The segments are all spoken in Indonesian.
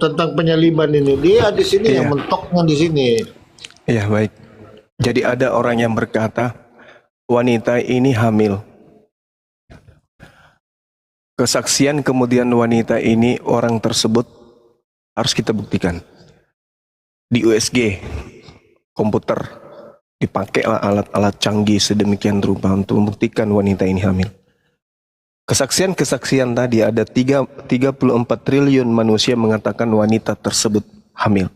tentang penyaliban ini. Dia di sini Iya. yang mentoknya di sini. Iya, baik. Jadi ada orang yang berkata, wanita ini hamil. Kesaksian kemudian wanita ini, orang tersebut harus kita buktikan. Di USG, komputer, dipakailah alat-alat canggih sedemikian rupa untuk membuktikan wanita ini hamil. Kesaksian-kesaksian tadi ada 34 triliun manusia mengatakan wanita tersebut hamil.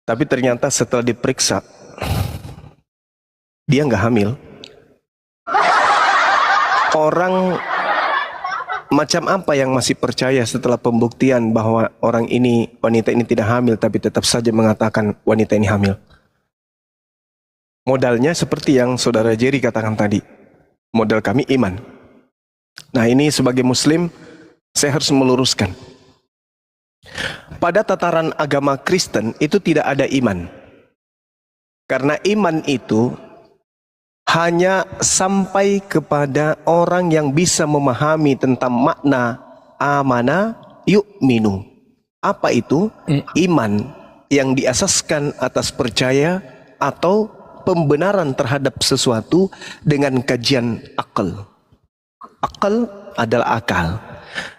Tapi ternyata setelah diperiksa, dia nggak hamil. Orang macam apa yang masih percaya setelah pembuktian bahwa wanita ini tidak hamil, tapi tetap saja mengatakan wanita ini hamil? Modalnya seperti yang saudara Jerry katakan tadi. Modal kami iman. Nah, ini sebagai muslim saya harus meluruskan. Pada tataran agama Kristen itu tidak ada iman. Karena iman itu hanya sampai kepada orang yang bisa memahami tentang makna amana yu'minu. Apa itu? Iman yang diasaskan atas percaya atau pembenaran terhadap sesuatu dengan kajian akal. Akal adalah akal.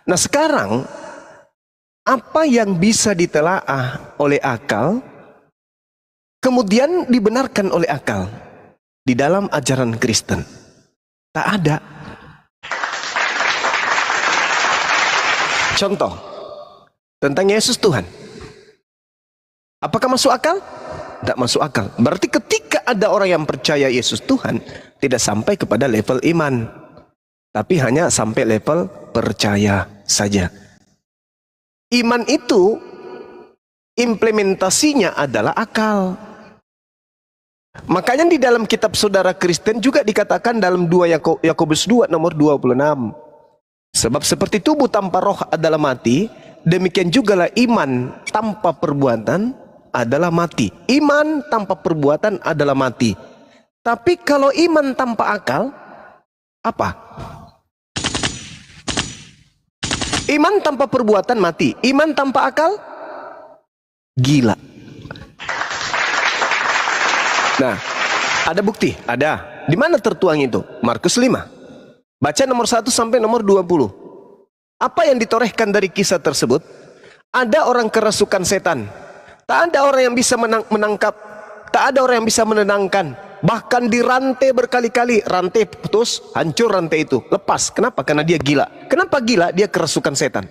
Nah, sekarang apa yang bisa ditelaah oleh akal kemudian dibenarkan oleh akal di dalam ajaran Kristen? Tak ada. Contoh tentang Yesus Tuhan. Apakah masuk akal? Tidak masuk akal. Berarti ketika ada orang yang percaya Yesus Tuhan, tidak sampai kepada level iman, tapi hanya sampai level percaya saja. Iman itu implementasinya adalah akal. Makanya di dalam kitab saudara Kristen juga dikatakan dalam 2 Yakobus 2 nomor 26. Sebab seperti tubuh tanpa roh adalah mati, demikian jugalah iman tanpa perbuatan adalah mati. Iman tanpa perbuatan adalah mati. Tapi kalau iman tanpa akal, apa? Iman tanpa perbuatan mati. Iman tanpa akal, gila. Nah, ada bukti? Ada. Di mana tertuang itu? Markus 5. Baca nomor 1 sampai nomor 20. Apa yang ditorehkan dari kisah tersebut? Ada orang kerasukan setan. Tak ada orang yang bisa menangkap. Tak ada orang yang bisa menenangkan. Bahkan dirantai berkali-kali. Rantai putus, hancur rantai itu. Lepas. Kenapa? Karena dia gila. Kenapa gila? Dia kerasukan setan.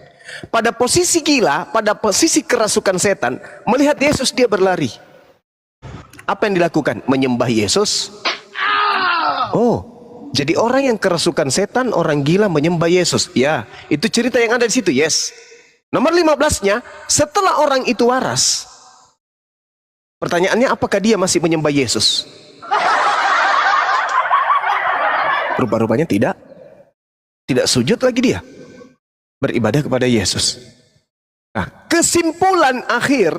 Pada posisi gila, pada posisi kerasukan setan, melihat Yesus dia berlari. Apa yang dilakukan? Menyembah Yesus. Oh, jadi orang yang kerasukan setan, orang gila menyembah Yesus. Ya, itu cerita yang ada di situ. Yes. Nomor 15-nya, setelah orang itu waras, pertanyaannya, apakah dia masih menyembah Yesus? Rupa-rupanya tidak. Tidak sujud lagi dia. Beribadah kepada Yesus. Nah, kesimpulan akhir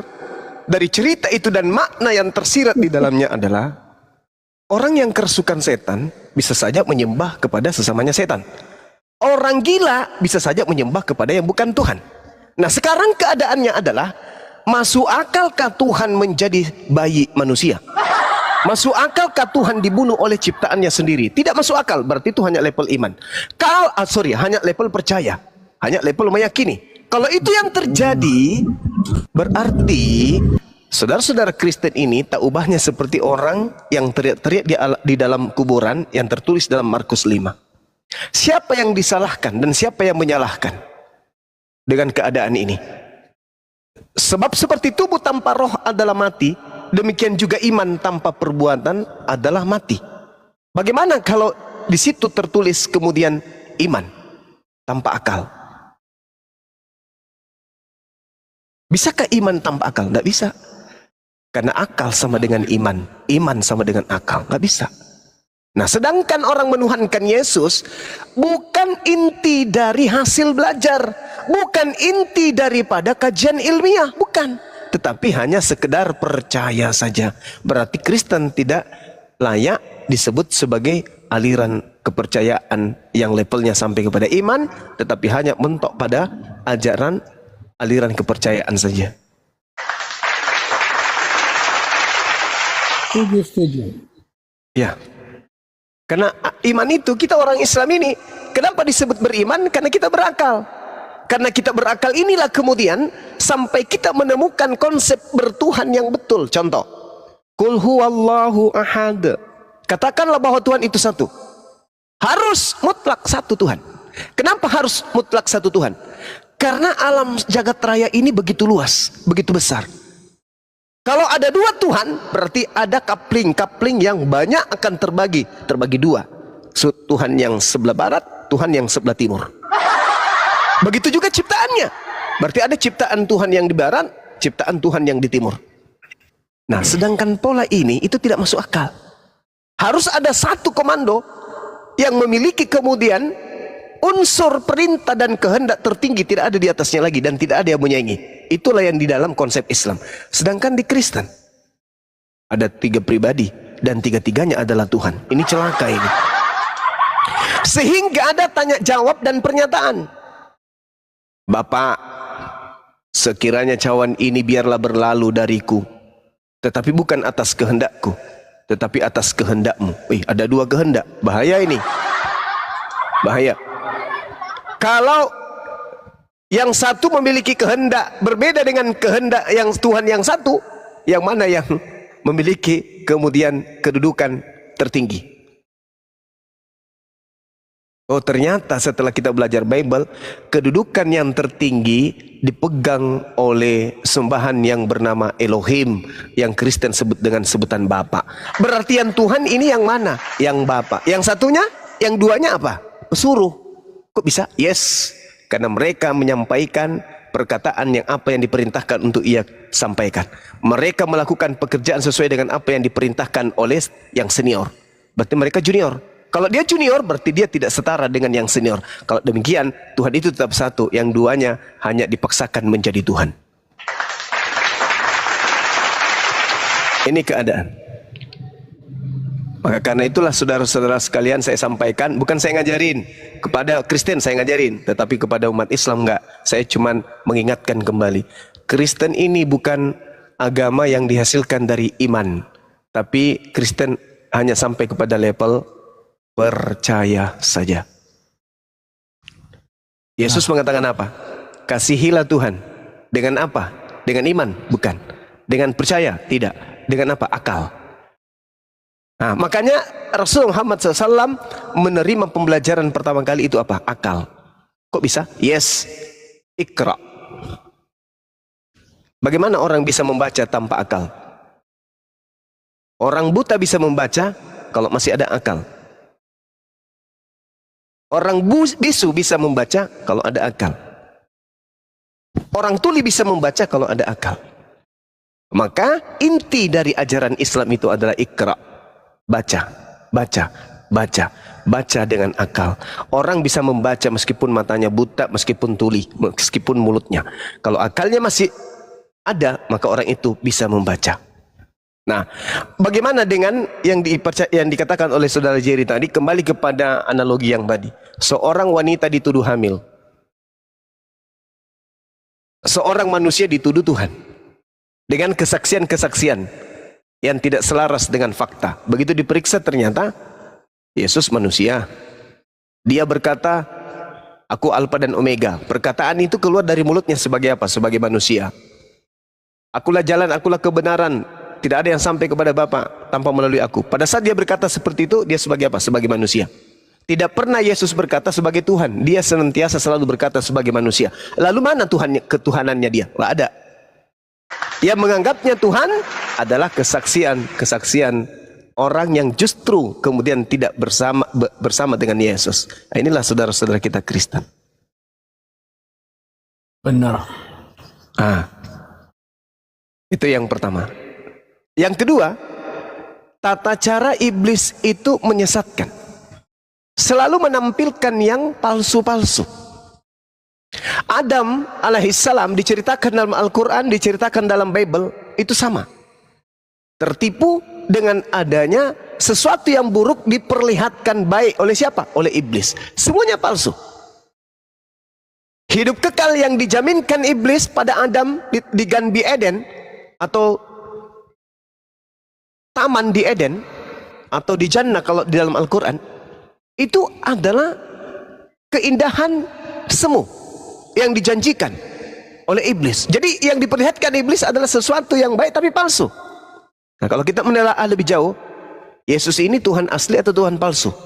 dari cerita itu dan makna yang tersirat di dalamnya adalah orang yang kerasukan setan bisa saja menyembah kepada sesamanya setan. Orang gila bisa saja menyembah kepada yang bukan Tuhan. Nah, sekarang keadaannya adalah, masuk akalkah Tuhan menjadi bayi manusia? Masuk akalkah Tuhan dibunuh oleh ciptaannya sendiri? Tidak masuk akal. Berarti itu hanya level iman. Hanya level percaya. Hanya level meyakini. Kalau itu yang terjadi, berarti saudara-saudara Kristen ini tak ubahnya seperti orang yang teriak-teriak di dalam kuburan yang tertulis dalam Markus 5. Siapa yang disalahkan dan siapa yang menyalahkan dengan keadaan ini? Sebab seperti tubuh tanpa roh adalah mati, demikian juga iman tanpa perbuatan adalah mati. Bagaimana kalau di situ tertulis kemudian iman tanpa akal? Bisakah iman tanpa akal? Tidak bisa. Karena akal sama dengan iman. Iman sama dengan akal. Nggak bisa. Nah, sedangkan orang menuhankan Yesus bukan inti dari hasil belajar. Bukan inti daripada kajian ilmiah. Bukan. Tetapi hanya sekedar percaya saja. Berarti Kristen tidak layak disebut sebagai aliran kepercayaan yang levelnya sampai kepada iman. Tetapi hanya mentok pada ajaran aliran kepercayaan saja. Setuju. Ya. Karena iman itu, kita orang Islam ini kenapa disebut beriman? Karena kita berakal. Karena kita berakal inilah kemudian sampai kita menemukan konsep bertuhan yang betul. Contoh, Qul huwallahu ahad. Katakanlah bahwa Tuhan itu satu. Harus mutlak satu Tuhan. Kenapa harus mutlak satu Tuhan? Karena alam jagat raya ini begitu luas, begitu besar. Kalau ada dua Tuhan, berarti ada kapling yang banyak akan terbagi dua. Tuhan yang sebelah barat, Tuhan yang sebelah timur. Begitu juga ciptaannya. Berarti ada ciptaan Tuhan yang di barat, ciptaan Tuhan yang di timur. Nah, sedangkan pola ini itu tidak masuk akal. Harus ada satu komando yang memiliki kemudian unsur perintah dan kehendak tertinggi, tidak ada di atasnya lagi dan tidak ada yang menyaingi. Itulah yang di dalam konsep Islam. Sedangkan di Kristen ada 3 pribadi dan 3-tiganya adalah Tuhan. Ini celaka ini. Sehingga ada tanya jawab dan pernyataan. Bapak, sekiranya cawan ini biarlah berlalu dariku, tetapi bukan atas kehendakku, tetapi atas kehendakmu. Ada 2 kehendak. Bahaya ini. Bahaya. Kalau yang satu memiliki kehendak berbeda dengan kehendak yang Tuhan yang satu, yang mana yang memiliki kemudian kedudukan tertinggi? Oh, ternyata setelah kita belajar Bible, kedudukan yang tertinggi dipegang oleh sembahan yang bernama Elohim, yang Kristen sebut dengan sebutan Bapa. Berarti yang Tuhan ini yang mana? Yang Bapa. Yang satunya, yang duanya apa? Pesuruh. Kok bisa? Yes. Karena mereka menyampaikan perkataan yang apa yang diperintahkan untuk ia sampaikan. Mereka melakukan pekerjaan sesuai dengan apa yang diperintahkan oleh yang senior. Berarti mereka junior. Kalau dia junior, berarti dia tidak setara dengan yang senior. Kalau demikian, Tuhan itu tetap satu. Yang duanya hanya dipaksakan menjadi Tuhan. Ini keadaan. Maka karena itulah saudara-saudara sekalian, saya sampaikan, bukan saya ngajarin kepada Kristen, saya ngajarin, tetapi kepada umat Islam enggak. Saya cuman mengingatkan kembali, Kristen ini bukan agama yang dihasilkan dari iman, tapi Kristen hanya sampai kepada level percaya saja. Yesus mengatakan apa? Kasihilah Tuhan. Dengan apa? Dengan iman? Bukan. Dengan percaya? Tidak. Dengan apa? Akal. Nah, makanya Rasul Muhammad SAW menerima pembelajaran pertama kali itu apa? Akal. Kok bisa? Yes. Iqra. Bagaimana orang bisa membaca tanpa akal? Orang buta bisa membaca kalau masih ada akal. Orang bisu bisa membaca kalau ada akal. Orang tuli bisa membaca kalau ada akal. Maka inti dari ajaran Islam itu adalah Iqra. Baca, baca, baca, baca dengan akal. Orang bisa membaca meskipun matanya buta, meskipun tuli, meskipun mulutnya. Kalau akalnya masih ada, maka orang itu bisa membaca. Nah, bagaimana dengan yang dikatakan oleh saudara Jerry tadi? Kembali kepada analogi yang tadi. Seorang wanita dituduh hamil. Seorang manusia dituduh Tuhan. Dengan kesaksian-kesaksian yang tidak selaras dengan fakta. Begitu diperiksa ternyata Yesus manusia. Dia berkata, aku Alfa dan Omega. Perkataan itu keluar dari mulutnya sebagai apa? Sebagai manusia. Akulah jalan, akulah kebenaran. Tidak ada yang sampai kepada Bapa tanpa melalui aku. Pada saat dia berkata seperti itu, dia sebagai apa? Sebagai manusia. Tidak pernah Yesus berkata sebagai Tuhan. Dia senantiasa selalu berkata sebagai manusia. Lalu mana ketuhanannya dia? Tidak ada. Yang menganggapnya Tuhan adalah kesaksian orang yang justru kemudian tidak bersama dengan Yesus. Nah, inilah saudara-saudara kita Kristen. Benar. Itu yang pertama. Yang kedua, tata cara iblis itu menyesatkan. Selalu menampilkan yang palsu-palsu. Adam alaihissalam diceritakan dalam Al-Quran, diceritakan dalam Bible, itu sama. Tertipu dengan adanya sesuatu yang buruk diperlihatkan baik oleh siapa? Oleh iblis. Semuanya palsu. Hidup kekal yang dijaminkan iblis pada Adam di Ganbi Eden atau taman di Eden atau di Jannah kalau di dalam Al-Quran, itu adalah keindahan semu yang dijanjikan oleh iblis. Jadi yang diperlihatkan iblis adalah sesuatu yang baik tapi palsu. Nah, kalau kita menelaah lebih jauh, Yesus ini Tuhan asli atau Tuhan palsu?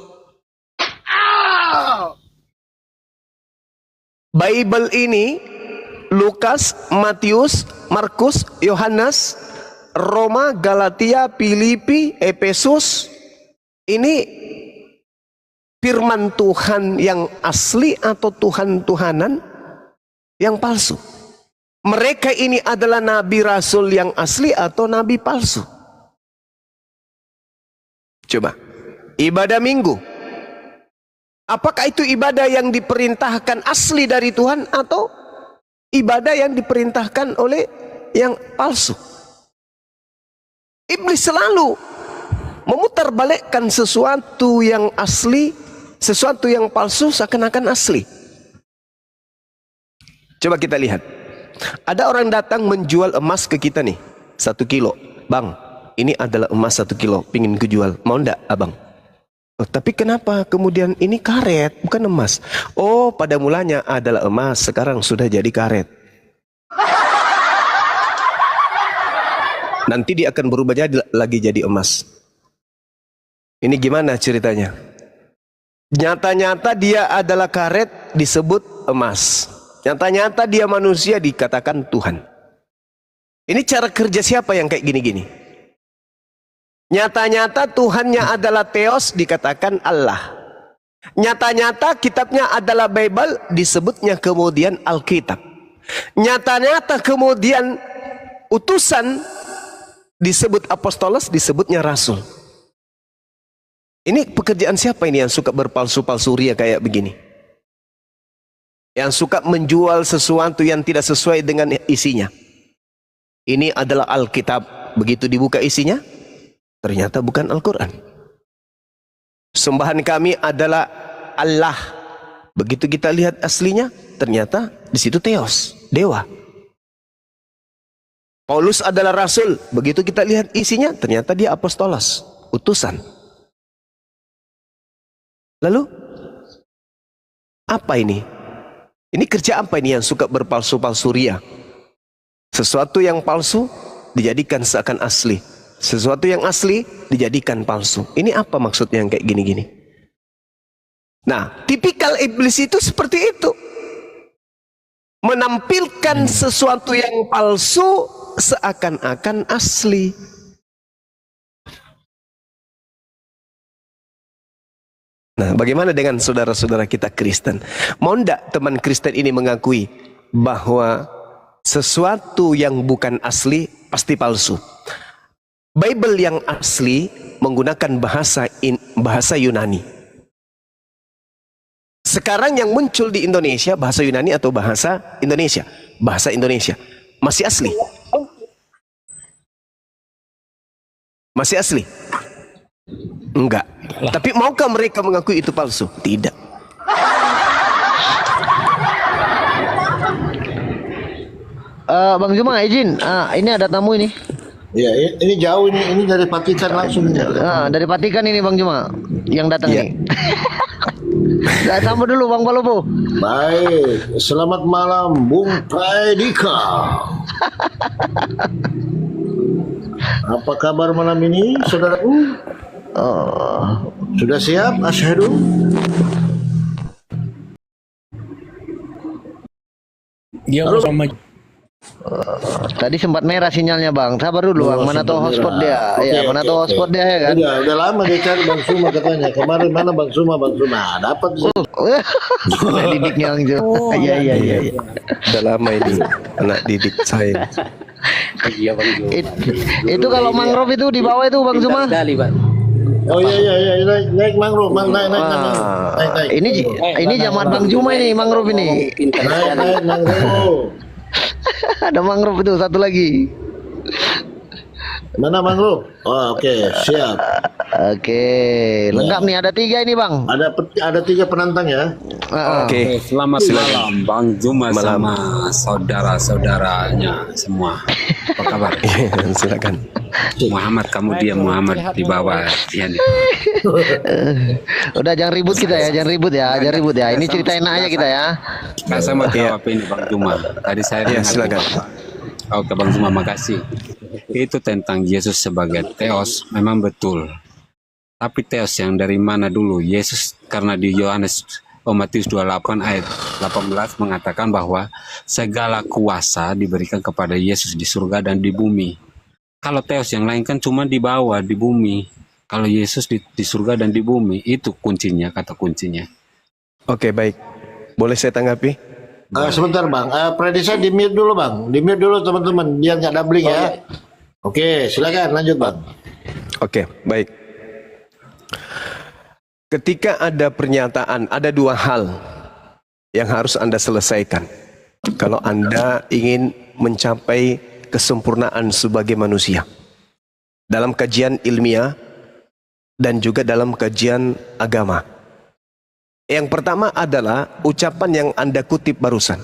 Bible ini Lukas, Matius, Markus, Yohanes, Roma, Galatia, Filipi, Efesus, ini firman Tuhan yang asli atau Tuhan-Tuhanan yang palsu? Mereka ini adalah nabi rasul yang asli atau nabi palsu? Coba, ibadah minggu, apakah itu ibadah yang diperintahkan asli dari Tuhan atau ibadah yang diperintahkan oleh yang palsu? Iblis selalu memutarbalikkan sesuatu yang asli, sesuatu yang palsu seakan-akan asli. Coba kita lihat. Ada orang datang menjual emas ke kita nih, 1 kilo. Bang, ini adalah emas 1 kilo, pingin kujual. Mau ndak abang? Oh, tapi kenapa kemudian ini karet, bukan emas? Oh, pada mulanya adalah emas, sekarang sudah jadi karet. Nanti dia akan berubah lagi jadi emas. Ini gimana ceritanya? Nyata-nyata dia adalah karet disebut emas. Nyata-nyata dia manusia dikatakan Tuhan. Ini cara kerja siapa yang kayak gini-gini? Nyata-nyata Tuhannya adalah Theos dikatakan Allah. Nyata-nyata kitabnya adalah Bible disebutnya kemudian Alkitab. Nyata-nyata kemudian utusan disebut apostolos disebutnya rasul. Ini pekerjaan siapa ini yang suka berpalsu-palsu ria kayak begini? Yang suka menjual sesuatu yang tidak sesuai dengan isinya. Ini adalah Alkitab. Begitu dibuka isinya, ternyata bukan Al-Quran. Sembahan kami adalah Allah. Begitu kita lihat aslinya, ternyata di situ Theos, dewa. Paulus adalah rasul. Begitu kita lihat isinya, ternyata dia apostolos, utusan. Lalu apa ini? Ini kerja apa ini yang suka berpalsu-palsu ria? Sesuatu yang palsu dijadikan seakan asli. Sesuatu yang asli dijadikan palsu. Ini apa maksudnya yang kayak gini-gini? Nah, tipikal iblis itu seperti itu. Menampilkan sesuatu yang palsu seakan-akan asli. Nah, bagaimana dengan saudara-saudara kita Kristen? Mau ndak teman Kristen ini mengakui bahwa sesuatu yang bukan asli pasti palsu? Bible yang asli menggunakan bahasa Yunani. Sekarang yang muncul di Indonesia bahasa Yunani atau bahasa Indonesia? Bahasa Indonesia. Masih asli? Masih asli? Enggak. Tapi maukah mereka mengakui itu palsu? Tidak. Bang Juma izin, ini ada tamu ini. Ya, ini jauh ini dari Vatikan langsung. Dari Vatikan ini Bang Juma yang datang Ya. nih. Sambut dulu Bang Palopo. Baik, selamat malam Bung Praedika. Apa kabar malam ini, saudaraku? Sudah siap, Asyhadu? Dia Halo. sama Tadi sempat merah sinyalnya Bang. Sabar dulu Bang. Mana tahu hotspot dia? Oke, Mana oke, tahu oke. hotspot dia ya kan? Udah lama dia cari Bang Suma katanya. Kemarin mana Bang Suma? Dapat sih. Didiknya Bang Juma. Iya. Sudah lama ini anak didik saya. iya Bang Jo. Itu kalau mangrove itu di bawah itu Bang Juma. Sekali Bang. Oh iya, naik mangrove, naik. Ini jamaah Bang Juma ini mangrove ini. Pintar sekali. Naik mangrove. Ada mangrove itu satu lagi. Mana Bang Ru? Oh, oke, siap. Oke, lengkap nih, ada 3 ini Bang. Ada 3 penantang ya. Oke. Selamat malam Bang Juma sama saudara-saudaranya semua. Apa kabar? Silakan. Muhammad kamu dia Muhammad di bawah ya nih. Udah jangan ribut kita ya, jangan ribut ya, jangan ribut ya. Ini cerita enak aja kita ya. Nah, sama tahu apa ini Bang Juma. Tadi saya dengar. silakan. Oke Bang Juma, makasih. Itu tentang Yesus sebagai Theos memang betul. Tapi Theos yang dari mana dulu? Yesus karena di Matius 28 ayat 18 mengatakan bahwa segala kuasa diberikan kepada Yesus di surga dan di bumi. Kalau Theos yang lain kan cuma di bawah, di bumi. Kalau Yesus di surga dan di bumi, itu kuncinya, kata kuncinya. Oke, baik. Boleh saya tanggapi? Sebentar Bang, Predisa di mute dulu Bang. Di mute dulu teman-teman, biar nggak doubling ya. Oke, silakan lanjut Bang. Oke, baik. Ketika ada pernyataan, ada 2 hal yang harus Anda selesaikan. Kalau Anda ingin mencapai kesempurnaan sebagai manusia. Dalam kajian ilmiah dan juga dalam kajian agama. Yang pertama adalah ucapan yang Anda kutip barusan.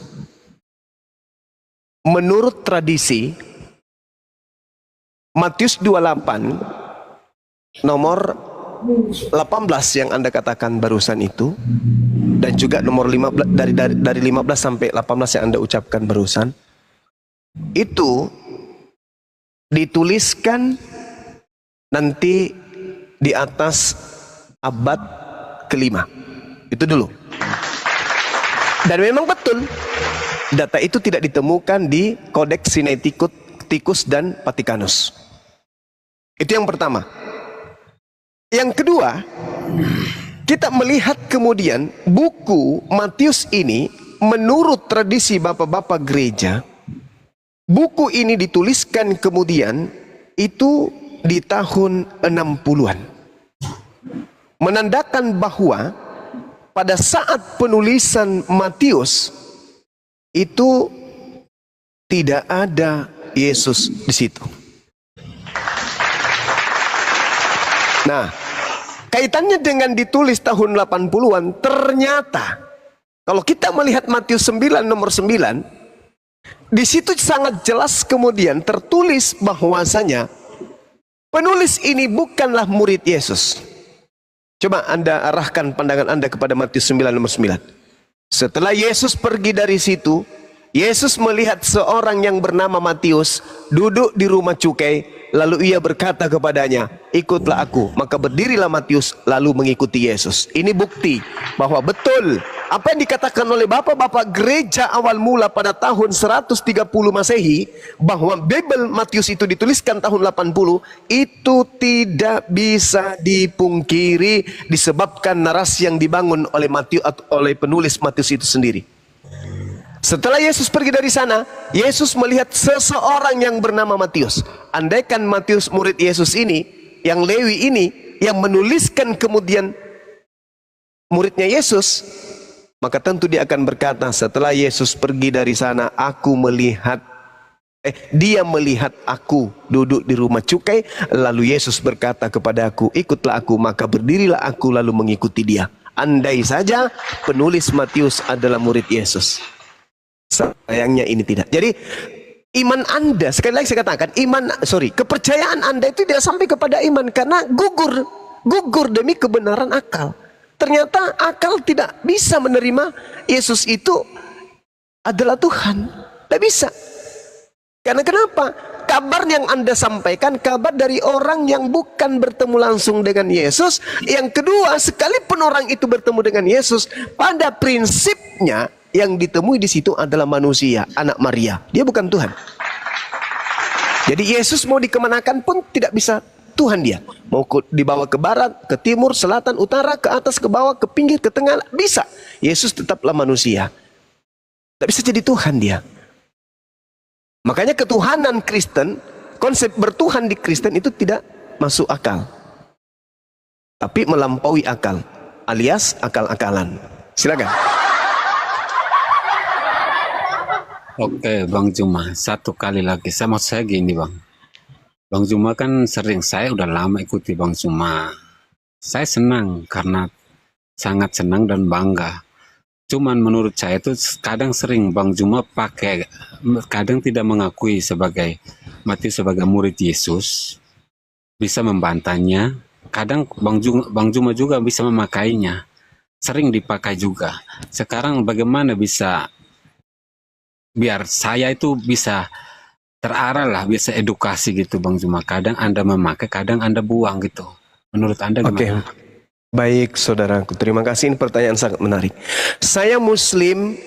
Menurut tradisi, Matius 28 nomor 18 yang Anda katakan barusan itu, dan juga nomor 15 dari 15 sampai 18 yang Anda ucapkan barusan, itu dituliskan nanti di atas abad ke-5. Itu dulu. Dan memang betul, data itu tidak ditemukan di Codex Sinaiticus dan Vaticanus. Itu yang pertama. Yang kedua, kita melihat kemudian buku Matius ini, menurut tradisi bapak-bapak gereja, buku ini dituliskan kemudian itu di tahun 60-an. Menandakan bahwa pada saat penulisan Matius itu tidak ada Yesus di situ. Nah, kaitannya dengan ditulis tahun 80-an, ternyata kalau kita melihat Matius 9 nomor 9, di situ sangat jelas kemudian tertulis bahwasanya penulis ini bukanlah murid Yesus. Coba Anda arahkan pandangan Anda kepada Matius 9 nomor 9. Setelah Yesus pergi dari situ, Yesus melihat seorang yang bernama Matius duduk di rumah cukai. Lalu ia berkata kepadanya, ikutlah aku. Maka berdirilah Matius lalu mengikuti Yesus. Ini bukti bahwa betul apa yang dikatakan oleh bapak-bapak gereja awal mula pada tahun 130 Masehi, bahwa Bible Matius itu dituliskan tahun 80, itu tidak bisa dipungkiri disebabkan narasi yang dibangun oleh Matius, oleh penulis Matius itu sendiri. Setelah Yesus pergi dari sana, Yesus melihat seseorang yang bernama Matius. Andaikan Matius murid Yesus ini, yang Lewi ini, yang menuliskan kemudian muridnya Yesus, maka tentu dia akan berkata, setelah Yesus pergi dari sana, dia melihat aku duduk di rumah cukai. Lalu Yesus berkata kepada aku, ikutlah aku. Maka berdirilah aku lalu mengikuti dia. Andai saja penulis Matius adalah murid Yesus. Sayangnya ini tidak. Jadi iman Anda, sekali lagi saya katakan, kepercayaan Anda itu tidak sampai kepada iman karena gugur demi kebenaran akal. Ternyata akal tidak bisa menerima Yesus itu adalah Tuhan. Tidak bisa. Karena kenapa? Kabar yang Anda sampaikan kabar dari orang yang bukan bertemu langsung dengan Yesus. Yang kedua, sekalipun orang itu bertemu dengan Yesus, pada prinsipnya yang ditemui di situ adalah manusia, anak Maria. Dia bukan Tuhan. Jadi Yesus mau dikemanakan pun tidak bisa Tuhan dia. Mau dibawa ke barat, ke timur, selatan, utara, ke atas, ke bawah, ke pinggir, ke tengah, bisa. Yesus tetaplah manusia. Tidak bisa jadi Tuhan dia. Makanya ketuhanan Kristen, konsep bertuhan di Kristen itu tidak masuk akal. Tapi melampaui akal, alias akal-akalan. Silakan. Oke Bang Juma, satu kali lagi. Saya mau saya gini Bang. Bang Zuma kan sering, saya udah lama ikuti Bang Zuma. Saya senang karena sangat senang dan bangga. Cuman menurut saya itu kadang sering Bang Zuma pakai, kadang tidak mengakui sebagai Matius sebagai murid Yesus, bisa membantahnya. Kadang Bang Zuma juga bisa memakainya, sering dipakai juga. Sekarang bagaimana bisa biar saya itu bisa terarah lah, bisa edukasi gitu Bang Zuma. Kadang Anda memakai, kadang Anda buang gitu. Menurut Anda gimana? Oke. Baik saudaraku, terima kasih, ini pertanyaan sangat menarik. Saya Muslim,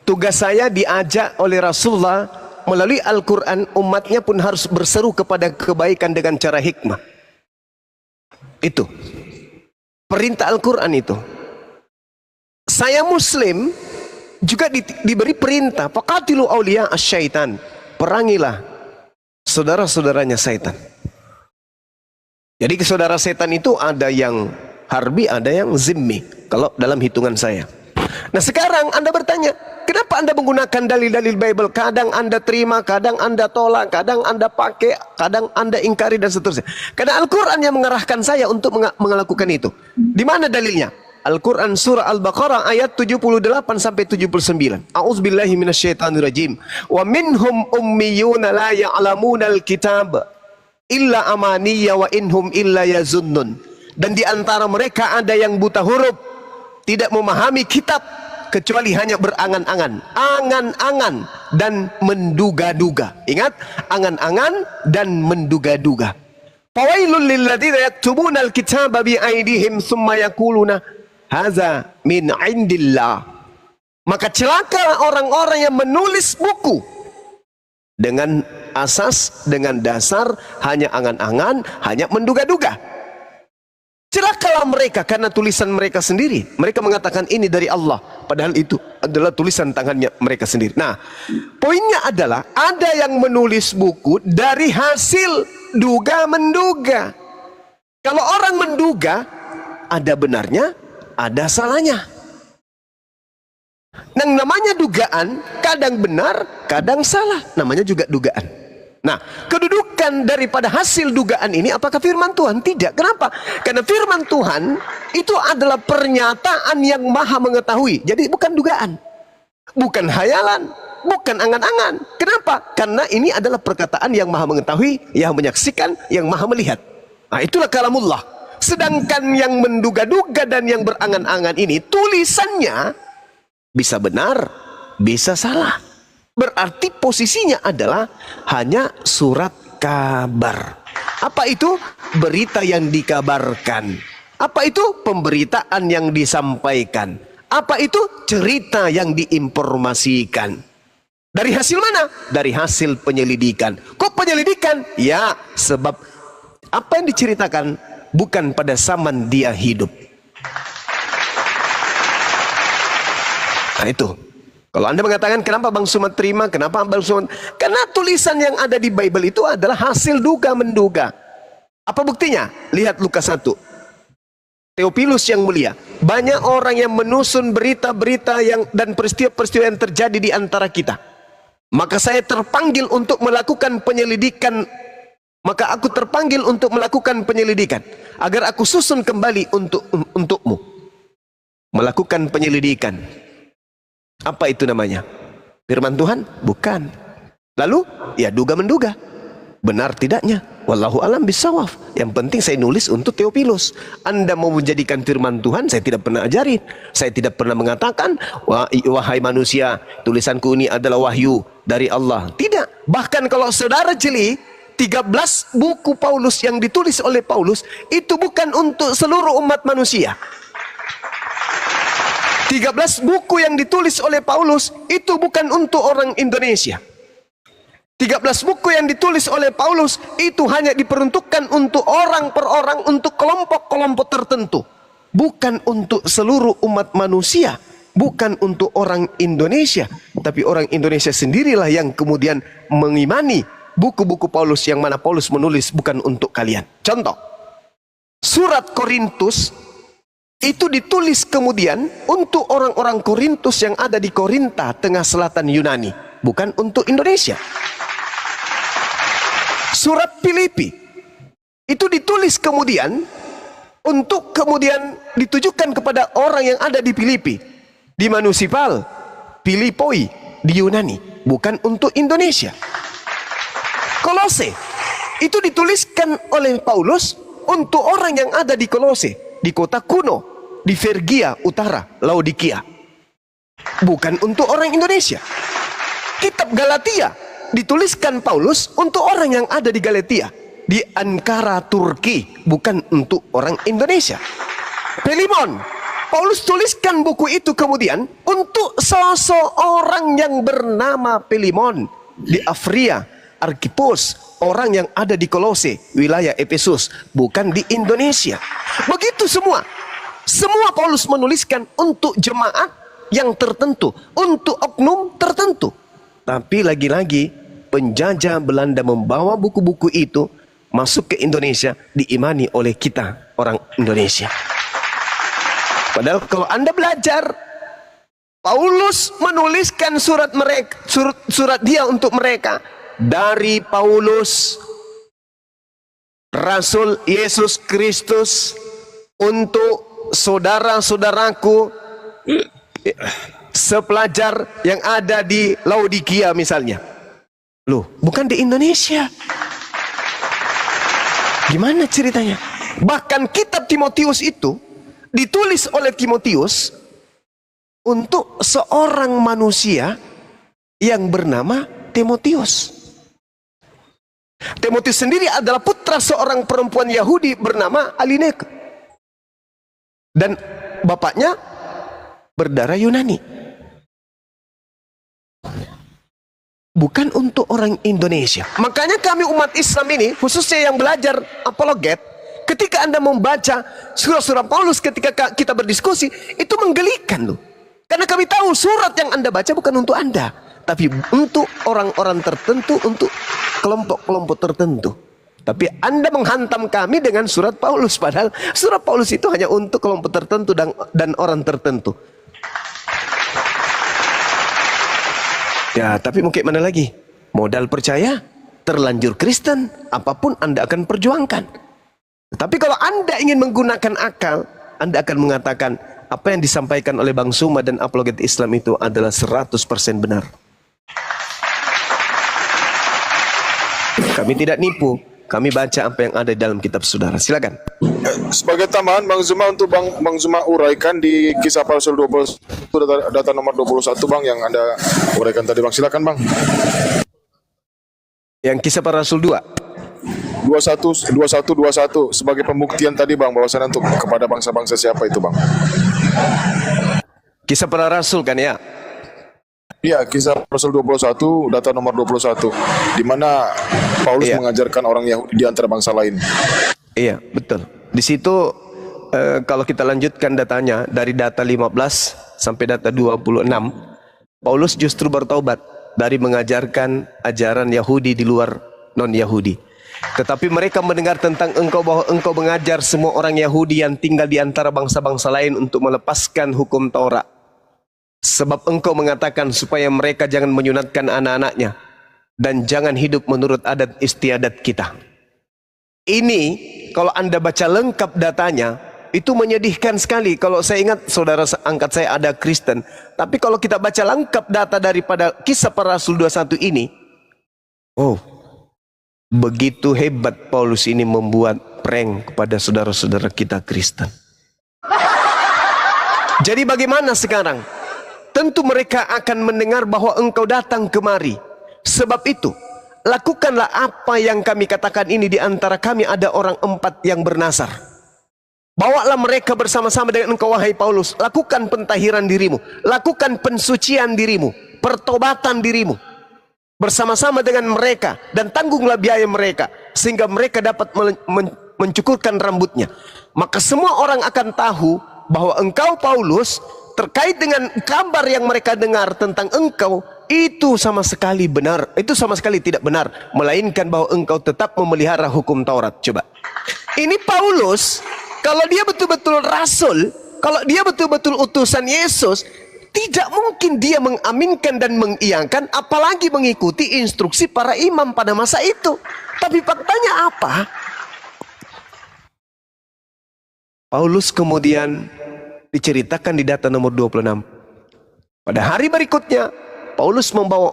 tugas saya diajak oleh Rasulullah melalui Al-Quran, umatnya pun harus berseru kepada kebaikan dengan cara hikmah. Itu perintah Al-Quran itu. Saya Muslim juga diberi perintah, faqatilu awliya asyaitan, perangilah saudara-saudaranya syaitan. Jadi saudara setan itu ada yang harbi, ada yang zimmi, kalau dalam hitungan saya. Nah sekarang Anda bertanya, kenapa Anda menggunakan dalil-dalil Bible? Kadang Anda terima, kadang Anda tolak, kadang Anda pakai, kadang Anda ingkari dan seterusnya. Karena Al-Quran yang mengarahkan saya untuk melakukan itu. Di mana dalilnya? Al-Quran surah Al-Baqarah ayat 78 sampai 79. A'udzubillahi minasyaitonirrajim. Wa minhum ummiyuna la ya'lamunal kitab illa amaniya wa inhum illa yazunnun. Dan di antara mereka ada yang buta huruf, tidak memahami kitab kecuali hanya berangan-angan, angan-angan dan menduga-duga. Ingat, angan-angan dan menduga-duga. Fawailul lilladzina yaktubuna alkitaba bi aydihim thumma yaquluna hadza min indillah. Maka celaka orang-orang yang menulis buku dengan asas, dengan dasar hanya angan-angan, hanya menduga-duga. Celakalah mereka karena tulisan mereka sendiri. Mereka mengatakan ini dari Allah, padahal itu adalah tulisan tangannya mereka sendiri. Nah, poinnya adalah ada yang menulis buku dari hasil duga-menduga. Kalau orang menduga, ada benarnya, ada salahnya. Yang namanya dugaan, kadang benar, kadang salah. Namanya juga dugaan. Nah, kedudukan daripada hasil dugaan ini apakah firman Tuhan? Tidak. Kenapa? Karena firman Tuhan itu adalah pernyataan yang maha mengetahui. Jadi bukan dugaan, bukan hayalan, bukan angan-angan. Kenapa? Karena ini adalah perkataan yang maha mengetahui, yang menyaksikan, yang maha melihat. Nah, itulah kalamullah. Sedangkan yang menduga-duga dan yang berangan-angan ini tulisannya bisa benar, bisa salah. Berarti posisinya adalah hanya surat kabar. Apa itu? Berita yang dikabarkan. Apa itu? Pemberitaan yang disampaikan. Apa itu? Cerita yang diinformasikan. Dari hasil mana? Dari hasil penyelidikan. Kok penyelidikan? Ya, sebab apa yang diceritakan bukan pada zaman dia hidup. Nah itu. Kalau Anda mengatakan kenapa Bang Zuma terima, kenapa Bang Zuma? Karena tulisan yang ada di Bible itu adalah hasil duga-menduga. Apa buktinya? Lihat Lukas 1. Theophilus yang mulia, banyak orang yang menusun berita-berita dan peristiwa-peristiwa yang terjadi di antara kita. Maka saya terpanggil untuk melakukan penyelidikan. Maka aku terpanggil untuk melakukan penyelidikan agar aku susun kembali untukmu. Melakukan penyelidikan. Apa itu namanya? Firman Tuhan? Bukan. Lalu, ya duga-menduga. Benar tidaknya? Wallahu alam bisawab. Yang penting saya nulis untuk Theophilus. Anda mau menjadikan firman Tuhan, saya tidak pernah ajarin. Saya tidak pernah mengatakan, wahai manusia, tulisanku ini adalah wahyu dari Allah. Tidak. Bahkan kalau saudara jeli, 13 buku Paulus yang ditulis oleh Paulus, itu bukan untuk seluruh umat manusia. 13 buku yang ditulis oleh Paulus itu bukan untuk orang Indonesia. 13 buku yang ditulis oleh Paulus itu hanya diperuntukkan untuk orang per orang, untuk kelompok-kelompok tertentu. Bukan untuk seluruh umat manusia. Bukan untuk orang Indonesia. Tapi orang Indonesia sendirilah yang kemudian mengimani buku-buku Paulus yang mana Paulus menulis bukan untuk kalian. Contoh, surat Korintus itu ditulis kemudian untuk orang-orang Korintus yang ada di Korinta, tengah selatan Yunani. Bukan untuk Indonesia. Surat Filipi itu ditulis kemudian untuk kemudian ditujukan kepada orang yang ada di Filipi, di Manusipal, Filipoi, di Yunani, bukan untuk Indonesia. Kolose itu dituliskan oleh Paulus untuk orang yang ada di Kolose, di kota kuno, di Vergia Utara, Laodikia, bukan untuk orang Indonesia. Kitab Galatia dituliskan Paulus untuk orang yang ada di Galatia, di Ankara, Turki, bukan untuk orang Indonesia. Filemon, Paulus tuliskan buku itu kemudian untuk seseorang yang bernama Filemon di Afria, Arkhipus, orang yang ada di Kolose, wilayah Efesus, bukan di Indonesia. Begitu semua. Semua Paulus menuliskan untuk jemaat yang tertentu, untuk oknum tertentu. Tapi lagi-lagi penjajah Belanda membawa buku-buku itu masuk ke Indonesia, diimani oleh kita orang Indonesia. Padahal kalau Anda belajar, Paulus menuliskan surat mereka, surat dia untuk mereka dari Paulus, Rasul Yesus Kristus, untuk saudara-saudaraku sepelajar yang ada di Laodikia misalnya. Loh, bukan di Indonesia. Gimana ceritanya? Bahkan kitab Timotius itu ditulis oleh Timotius untuk seorang manusia yang bernama Timotius. Timotius sendiri adalah putra seorang perempuan Yahudi bernama Alineke. Dan bapaknya berdarah Yunani. Bukan untuk orang Indonesia. Makanya kami umat Islam ini, khususnya yang belajar apologet, ketika Anda membaca surah-surah Paulus ketika kita berdiskusi, itu menggelikan loh. Karena kami tahu surat yang Anda baca bukan untuk Anda, tapi untuk orang-orang tertentu, untuk kelompok-kelompok tertentu. Tapi Anda menghantam kami dengan surat Paulus, padahal surat Paulus itu hanya untuk kelompok tertentu dan orang tertentu. Ya, tapi mungkin mana lagi? Modal percaya, terlanjur Kristen, apapun Anda akan perjuangkan. Tapi kalau Anda ingin menggunakan akal, Anda akan mengatakan apa yang disampaikan oleh Bang Suma dan apologet Islam itu adalah 100% benar. Kami tidak nipu, kami baca apa yang ada di dalam kitab saudara. Silakan. Sebagai tambahan, Bang Zuma, untuk Bang Zuma uraikan di Kisah Para Rasul 20 data nomor 21 Bang yang Anda uraikan tadi Bang. Silakan Bang. Yang Kisah Para Rasul 21 sebagai pembuktian tadi Bang, bahwasannya untuk kepada bangsa-bangsa siapa itu Bang? Kisah Para Rasul kan ya? Iya, Kisah Rasul 21 data nomor 21 di mana Paulus mengajarkan orang Yahudi di antara bangsa lain. Iya, betul. Di situ kalau kita lanjutkan datanya dari data 15 sampai data 26, Paulus justru bertobat dari mengajarkan ajaran Yahudi di luar non-Yahudi. Tetapi mereka mendengar tentang engkau, bahwa engkau mengajar semua orang Yahudi yang tinggal di antara bangsa-bangsa lain untuk melepaskan hukum Taurat. Sebab engkau mengatakan supaya mereka jangan menyunatkan anak-anaknya dan jangan hidup menurut adat istiadat kita. Ini kalau Anda baca lengkap datanya, itu menyedihkan sekali. Kalau saya ingat saudara angkat saya ada Kristen, tapi kalau kita baca lengkap data daripada Kisah Para Rasul 21 ini, oh, begitu hebat Paulus ini membuat prank kepada saudara-saudara kita Kristen. Jadi bagaimana sekarang? Tentu mereka akan mendengar bahwa engkau datang kemari. Sebab itu, lakukanlah apa yang kami katakan ini. Di antara kami ada orang 4 yang bernasar. Bawalah mereka bersama-sama dengan engkau, wahai Paulus. Lakukan pentahiran dirimu, lakukan pensucian dirimu, pertobatan dirimu bersama-sama dengan mereka, dan tanggunglah biaya mereka, sehingga mereka dapat mencukurkan rambutnya. Maka semua orang akan tahu bahwa engkau Paulus, terkait dengan kabar yang mereka dengar tentang engkau, itu sama sekali benar, itu sama sekali tidak benar, melainkan bahwa engkau tetap memelihara hukum Taurat. Coba, ini Paulus, kalau dia betul-betul rasul, kalau dia betul-betul utusan Yesus, Tidak mungkin dia mengaminkan dan mengiyakan, apalagi mengikuti instruksi para imam pada masa itu. Tapi faktanya apa? Paulus kemudian diceritakan di data nomor 26. Pada hari berikutnya, Paulus membawa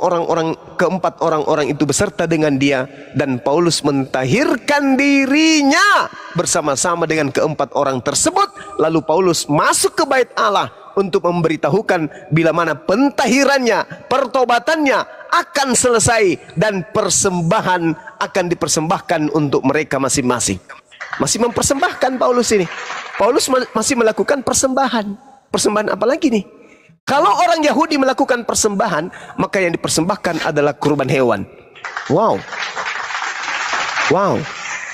keempat orang-orang itu beserta dengan dia, dan Paulus mentahirkan dirinya bersama-sama dengan keempat orang tersebut. Lalu Paulus masuk ke bait Allah untuk memberitahukan bila mana pentahirannya, pertobatannya akan selesai dan persembahan akan dipersembahkan untuk mereka masing-masing. Masih mempersembahkan Paulus ini. Paulus masih melakukan persembahan. Persembahan apa lagi nih? Kalau orang Yahudi melakukan persembahan, maka yang dipersembahkan adalah kurban hewan. Wow.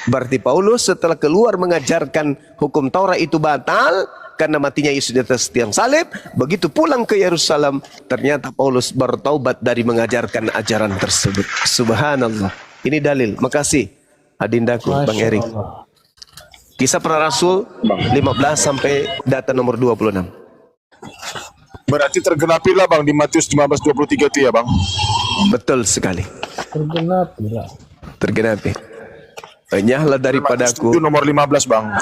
Berarti Paulus setelah keluar mengajarkan hukum Taurat itu batal karena matinya Yesus di atas tiang salib. Begitu pulang ke Yerusalem, ternyata Paulus bertaubat dari mengajarkan ajaran tersebut. Subhanallah. Ini dalil. Makasih adindaku Bang Erik. Kisah Para Rasul 15 sampai data nomor 26. Berarti tergenapilah Bang di Matius 15:23 itu ya Bang. Betul sekali. Tergenapi. Nyahlah daripadaku. Itu nomor 15 Bang.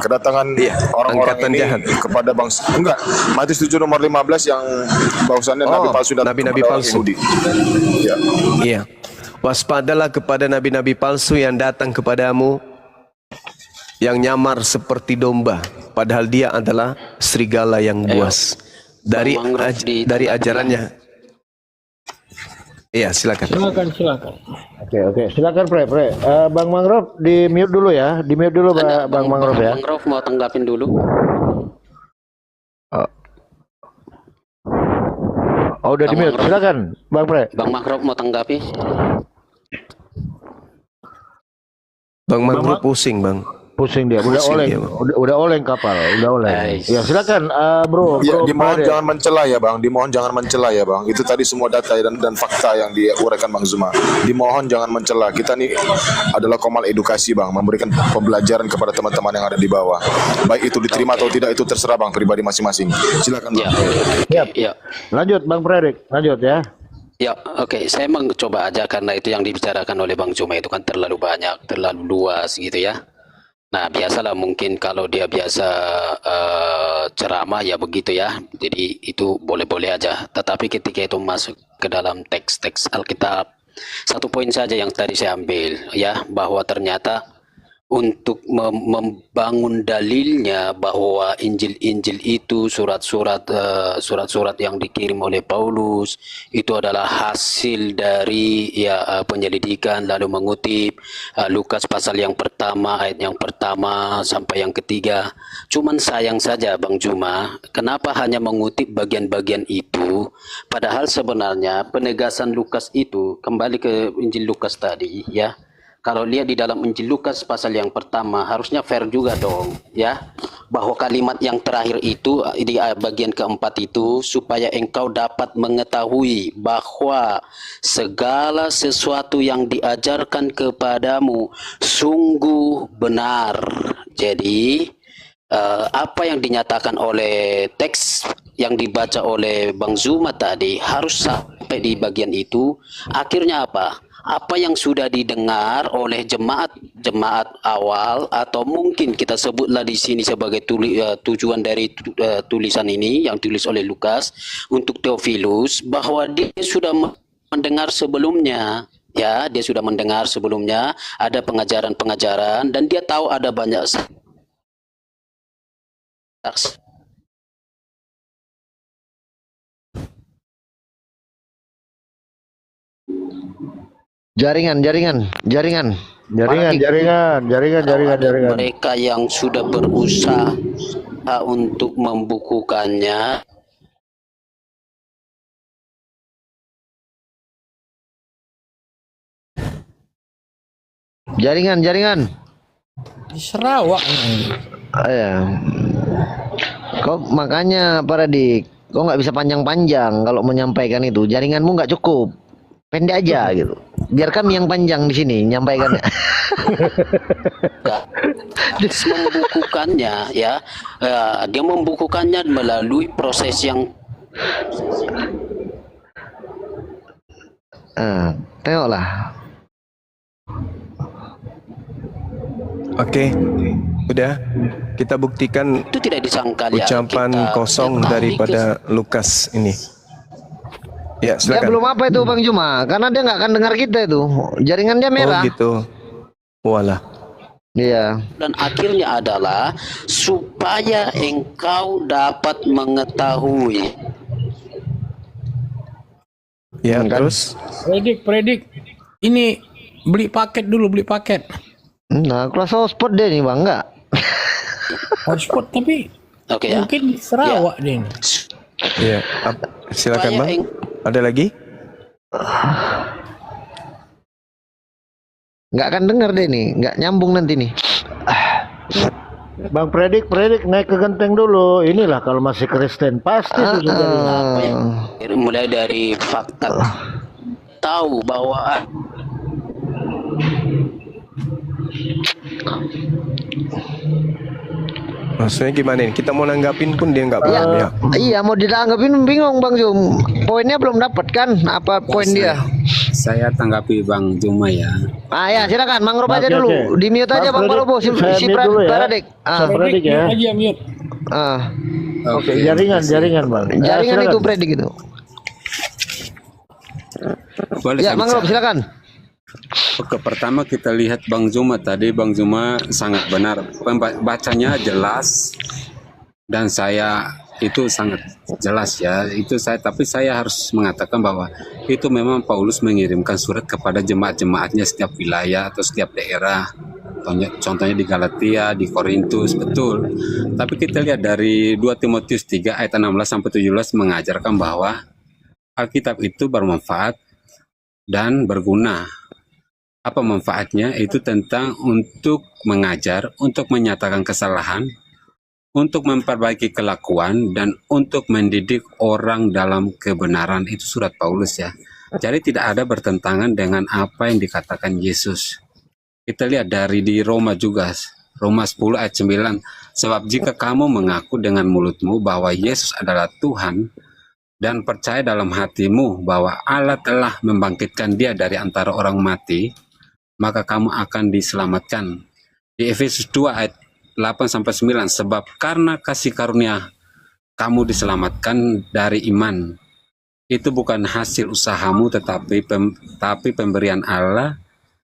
Kedatangan orang-orang angkatan ini jahat kepada bangsa. Enggak, Matius 7 nomor 15 yang bahwasannya nabi palsu dan nabi-nabi kepada orang palsu. Yahudi. Ya. Iya. Waspadalah kepada nabi-nabi palsu yang datang kepadamu, yang nyamar seperti domba, padahal dia adalah serigala yang buas. Dari ajarannya. Iya, silakan. Oke. Silakan Pre. Bang Mangrove di mute dulu ya. Di mute dulu Bang Mangrove ya. Mangrove mau tanggapin dulu. Oh, udah di mute. Silakan Bang Pre. Bang Mangrove mau tanggapi. Bang Mangrove pusing, Bang. Pusing dia. Udah Pusing oleng. dia, Bang. Udah oleng kapal. Udah oleng. Nice. Ya silakan bro. Ya, dimohon Pre. jangan mencela ya Bang. Dimohon jangan mencela ya Bang. Itu tadi semua data dan fakta yang diuraikan Bang Zuma. Dimohon jangan mencela. Kita nih adalah komal edukasi Bang, memberikan pembelajaran kepada teman-teman yang ada di bawah. Baik itu diterima atau tidak itu terserah Bang pribadi masing-masing. Silakan Bang. Ya. Lanjut Bang Fredrik. Lanjut ya. Ya, oke. Saya mencoba aja karena itu yang dibicarakan oleh Bang Zuma itu kan terlalu banyak, terlalu luas gitu ya. Nah, biasalah mungkin kalau dia biasa ceramah ya begitu ya. Jadi itu boleh-boleh aja. Tetapi ketika itu masuk ke dalam teks-teks Alkitab, satu poin saja yang tadi saya ambil ya, bahwa ternyata untuk membangun dalilnya bahwa Injil-Injil itu surat-surat yang dikirim oleh Paulus itu adalah hasil dari penyelidikan, lalu mengutip Lukas pasal yang pertama ayat yang pertama sampai yang ketiga. Cuman sayang saja Bang Zuma, kenapa hanya mengutip bagian-bagian itu, padahal sebenarnya penegasan Lukas itu kembali ke Injil Lukas tadi ya. Kalau lihat di dalam Injil Lukas pasal yang pertama, harusnya fair juga dong, ya. Bahwa kalimat yang terakhir itu, di bagian keempat itu, supaya engkau dapat mengetahui bahwa segala sesuatu yang diajarkan kepadamu sungguh benar. Jadi, apa yang dinyatakan oleh teks yang dibaca oleh Bang Zuma tadi harus sampai di bagian itu. Akhirnya apa? Apa yang sudah didengar oleh jemaat awal, atau mungkin kita sebutlah di sini sebagai tujuan dari tulisan ini yang ditulis oleh Lukas untuk Theophilus, bahwa dia sudah mendengar sebelumnya. Ya, dia sudah mendengar sebelumnya ada pengajaran-pengajaran dan dia tahu ada banyak Jaringan. Mereka yang sudah berusaha untuk membukukannya. Jaringan. Di Sarawak. Ya. Kok makanya Paradik, kok nggak bisa panjang-panjang kalau menyampaikan itu. Jaringanmu nggak cukup. Pendek aja gitu. Biar kami yang panjang di sini nyampaikannya. Membukukannya ya, dia membukukannya melalui proses yang Tengoklah. Oke, udah kita buktikan Itu tidak disangka ya. ucapan kita kosong kembali daripada Lukas ini. Ya, Dia silakan. belum apa itu Bang Juma, karena dia nggak akan dengar kita itu. Jaringan dia Oh merah. gitu. Walah. Iya. dan akhirnya adalah supaya engkau dapat mengetahui. Ya, Kan? terus Predik. Ini beli paket dulu, beli paket. Nah, kelas hotspot deh nih Bang, enggak? Hotspot tapi Oke ya. mungkin Sarawak dia ini. ya, silakan Supaya Bang. Ada lagi? Nggak akan dengar deh nih, nggak nyambung nanti nih. Bang predik naik ke genteng dulu. Inilah kalau masih Kristen pasti susah jaringan. Mulai dari fakta tahu bahwa Maksudnya gimana ini? Kita mau nanggapin pun dia nggak paham ya. Iya, mau ditanggapin bingung Bang Jum. Poinnya belum dapat kan? Apa poin dia? Saya tanggapi Bang Juma ya. Ya silakan, Mang Rob aja Oke, dulu. oke. Di mute aja Bang Bang Predik, Robo, si saya mute dulu ya. Pradik. Saya predik ya. Mute aja mute. Oke, jaringan Bang. Jaringan Silakan. itu Predik itu. Boleh Ya, saya Mang Rob bicara? silakan. Oke, pertama kita lihat Bang Juma tadi. Bang Juma sangat benar. Bacanya jelas dan saya itu sangat jelas ya. Tapi saya harus mengatakan bahwa itu memang Paulus mengirimkan surat kepada jemaat-jemaatnya setiap wilayah atau setiap daerah. Contohnya di Galatia, di Korintus, betul. Tapi kita lihat dari 2 Timotius 3 ayat 16 sampai 17 mengajarkan bahwa Alkitab itu bermanfaat dan berguna. Apa manfaatnya? Itu tentang untuk mengajar, untuk menyatakan kesalahan, untuk memperbaiki kelakuan, dan untuk mendidik orang dalam kebenaran. Itu surat Paulus ya. Jadi tidak ada bertentangan dengan apa yang dikatakan Yesus. Kita lihat dari di Roma juga, Roma 10 ayat 9. Sebab jika kamu mengaku dengan mulutmu bahwa Yesus adalah Tuhan, dan percaya dalam hatimu bahwa Allah telah membangkitkan dia dari antara orang mati, maka kamu akan diselamatkan. Di Efesus 2 ayat 8-9, sebab karena kasih karunia kamu diselamatkan dari iman. Itu bukan hasil usahamu tetapi pemberian Allah.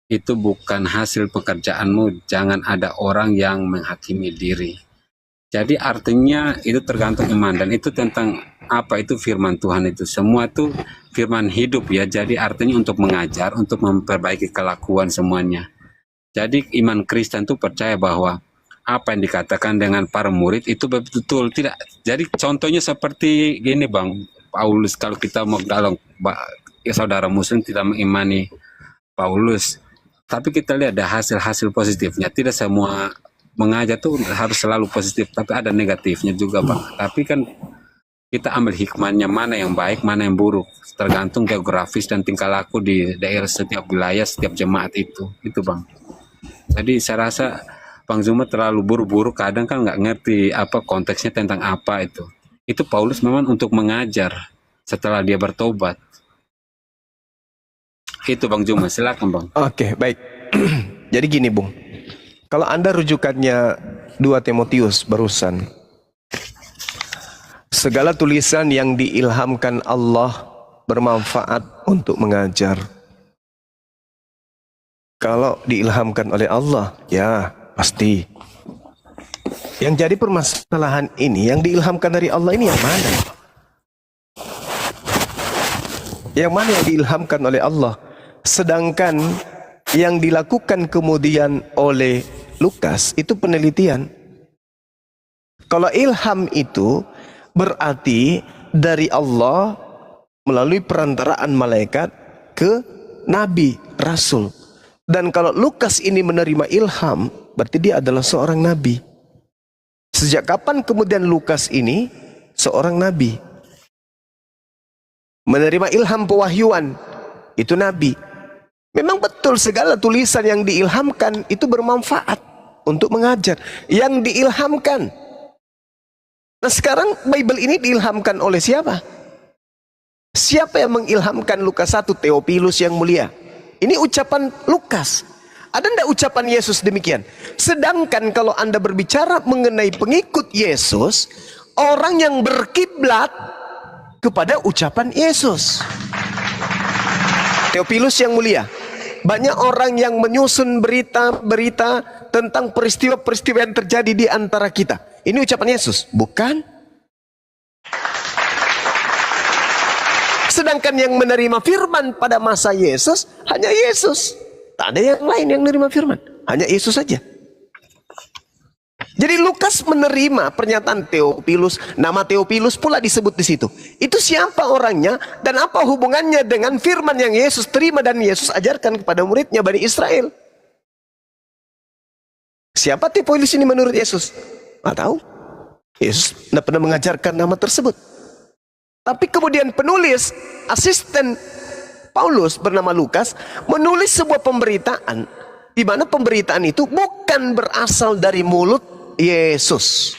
Itu bukan hasil pekerjaanmu. Jangan ada orang yang menghakimi diri. Jadi artinya itu tergantung iman, dan itu tentang apa itu firman Tuhan itu. Semua itu firman hidup ya. Jadi artinya untuk mengajar, untuk memperbaiki kelakuan semuanya. Jadi iman Kristen itu percaya bahwa apa yang dikatakan dengan para murid itu betul tidak. Jadi contohnya seperti gini Bang Paulus, kalau kita mau dalam saudara muslim tidak mengimani Paulus, tapi kita lihat ada hasil-hasil positifnya. Tidak semua mengajar tuh harus selalu positif, tapi ada negatifnya juga Bang. Tapi kan kita ambil hikmahnya, mana yang baik, mana yang buruk, tergantung geografis dan tingkah laku di daerah setiap wilayah, setiap jemaat itu Bang. Jadi saya rasa Bang Zuma terlalu buru-buru, kadang kan nggak ngerti apa konteksnya tentang apa itu. Itu Paulus memang untuk mengajar setelah dia bertobat. Itu Bang Zuma, silakan Bang. Oke, baik. Jadi gini, Bung. Kalau Anda rujukannya 2 Timotius barusan, segala tulisan yang diilhamkan Allah bermanfaat untuk mengajar. Kalau diilhamkan oleh Allah, ya pasti. Yang jadi permasalahan ini, yang diilhamkan dari Allah ini yang mana? Yang mana yang diilhamkan oleh Allah? Sedangkan yang dilakukan kemudian oleh Lukas itu penelitian. Kalau ilham itu berarti dari Allah melalui perantaraan malaikat ke nabi, rasul. Dan kalau Lukas ini menerima ilham, berarti dia adalah seorang nabi. Sejak kapan kemudian Lukas ini seorang nabi? Menerima ilham pewahyuan, itu nabi. Memang betul segala tulisan yang diilhamkan itu bermanfaat untuk mengajar. Yang diilhamkan. Nah sekarang Bible ini diilhamkan oleh siapa? Siapa yang mengilhamkan Lukas 1? Theophilus yang mulia. Ini ucapan Lukas. Ada ndak ucapan Yesus demikian? Sedangkan kalau Anda berbicara mengenai pengikut Yesus, orang yang berkiblat kepada ucapan Yesus. Theophilus yang mulia, banyak orang yang menyusun berita-berita tentang peristiwa-peristiwa yang terjadi di antara kita. Ini ucapan Yesus? Bukan. Sedangkan yang menerima firman pada masa Yesus hanya Yesus. Tak ada yang lain yang menerima firman, hanya Yesus saja. Jadi Lukas menerima pernyataan Theophilus, nama Theophilus pula disebut di situ. Itu siapa orangnya dan apa hubungannya dengan firman yang Yesus terima dan Yesus ajarkan kepada muridnya Bani Israel? Siapa Theophilus ini menurut Yesus? Nggak tahu. Yesus tidak pernah mengajarkan nama tersebut. Tapi kemudian penulis, asisten Paulus bernama Lukas, menulis sebuah pemberitaan, di mana pemberitaan itu bukan berasal dari mulut Yesus.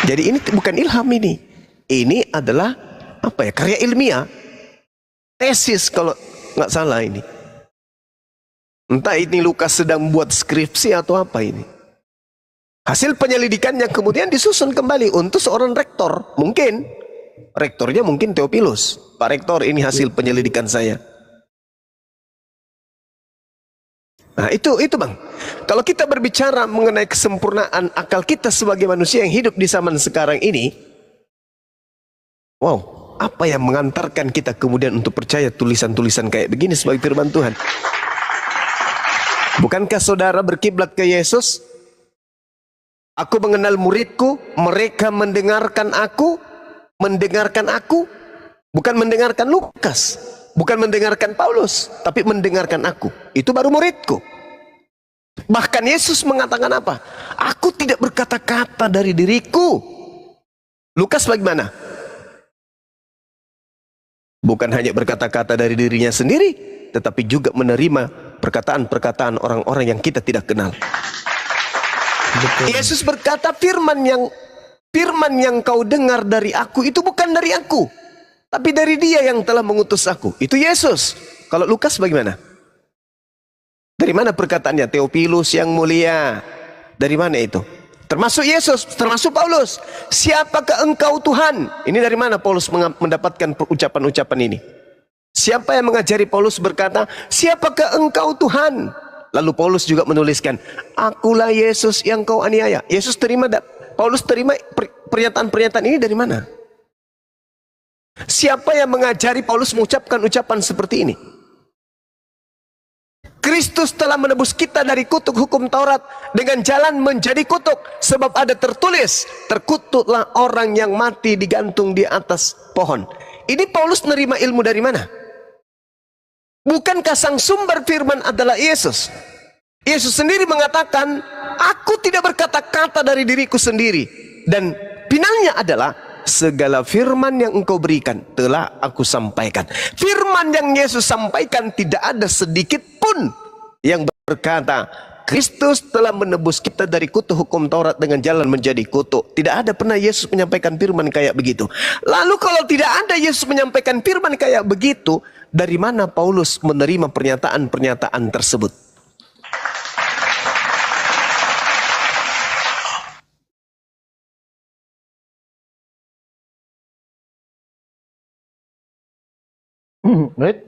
Jadi ini bukan ilham ini. Ini adalah apa ya? Karya ilmiah, tesis kalau nggak salah ini. Entah ini Lukas sedang buat skripsi atau apa ini. Hasil penyelidikannya kemudian disusun kembali untuk seorang rektor. Mungkin rektornya mungkin Theophilus. Pak Rektor, ini hasil penyelidikan saya. Nah itu Bang. Kalau kita berbicara mengenai kesempurnaan akal kita sebagai manusia yang hidup di zaman sekarang ini, wow, apa yang mengantarkan kita kemudian untuk percaya tulisan-tulisan kayak begini sebagai firman Tuhan? Bukankah saudara berkiblat ke Yesus? Aku mengenal muridku, mereka mendengarkan aku, bukan mendengarkan Lukas, bukan mendengarkan Paulus, tapi mendengarkan aku. Itu baru muridku. Bahkan Yesus mengatakan apa? Aku tidak berkata-kata dari diriku. Lukas bagaimana? Bukan hanya berkata-kata dari dirinya sendiri, tetapi juga menerima perkataan-perkataan orang-orang yang kita tidak kenal. Betul. Yesus berkata, firman yang kau dengar dari aku itu bukan dari aku, tapi dari Dia yang telah mengutus aku. Itu Yesus. Kalau Lukas bagaimana? Dari mana perkataannya? Theophilus yang mulia. Dari mana itu? Termasuk Yesus, termasuk Paulus. Siapakah engkau Tuhan? Ini dari mana Paulus mendapatkan ucapan-ucapan ini? Siapa yang mengajari Paulus berkata, siapakah engkau Tuhan? Lalu Paulus juga menuliskan, akulah Yesus yang kau aniaya. Paulus terima pernyataan-pernyataan ini dari mana? Siapa yang mengajari Paulus mengucapkan ucapan seperti ini? Kristus telah menebus kita dari kutuk hukum Taurat dengan jalan menjadi kutuk. Sebab ada tertulis, terkutuklah orang yang mati digantung di atas pohon. Ini Paulus menerima ilmu dari mana? Bukankah sang sumber firman adalah Yesus? Yesus sendiri mengatakan, aku tidak berkata-kata dari diriku sendiri. Dan finalnya adalah, segala firman yang engkau berikan telah aku sampaikan. Firman yang Yesus sampaikan tidak ada sedikit pun yang berkata, Kristus telah menebus kita dari kutuk hukum Taurat dengan jalan menjadi kutuk. Tidak ada pernah Yesus menyampaikan firman kayak begitu. Lalu kalau tidak ada Yesus menyampaikan firman kayak begitu, dari mana Paulus menerima pernyataan-pernyataan tersebut?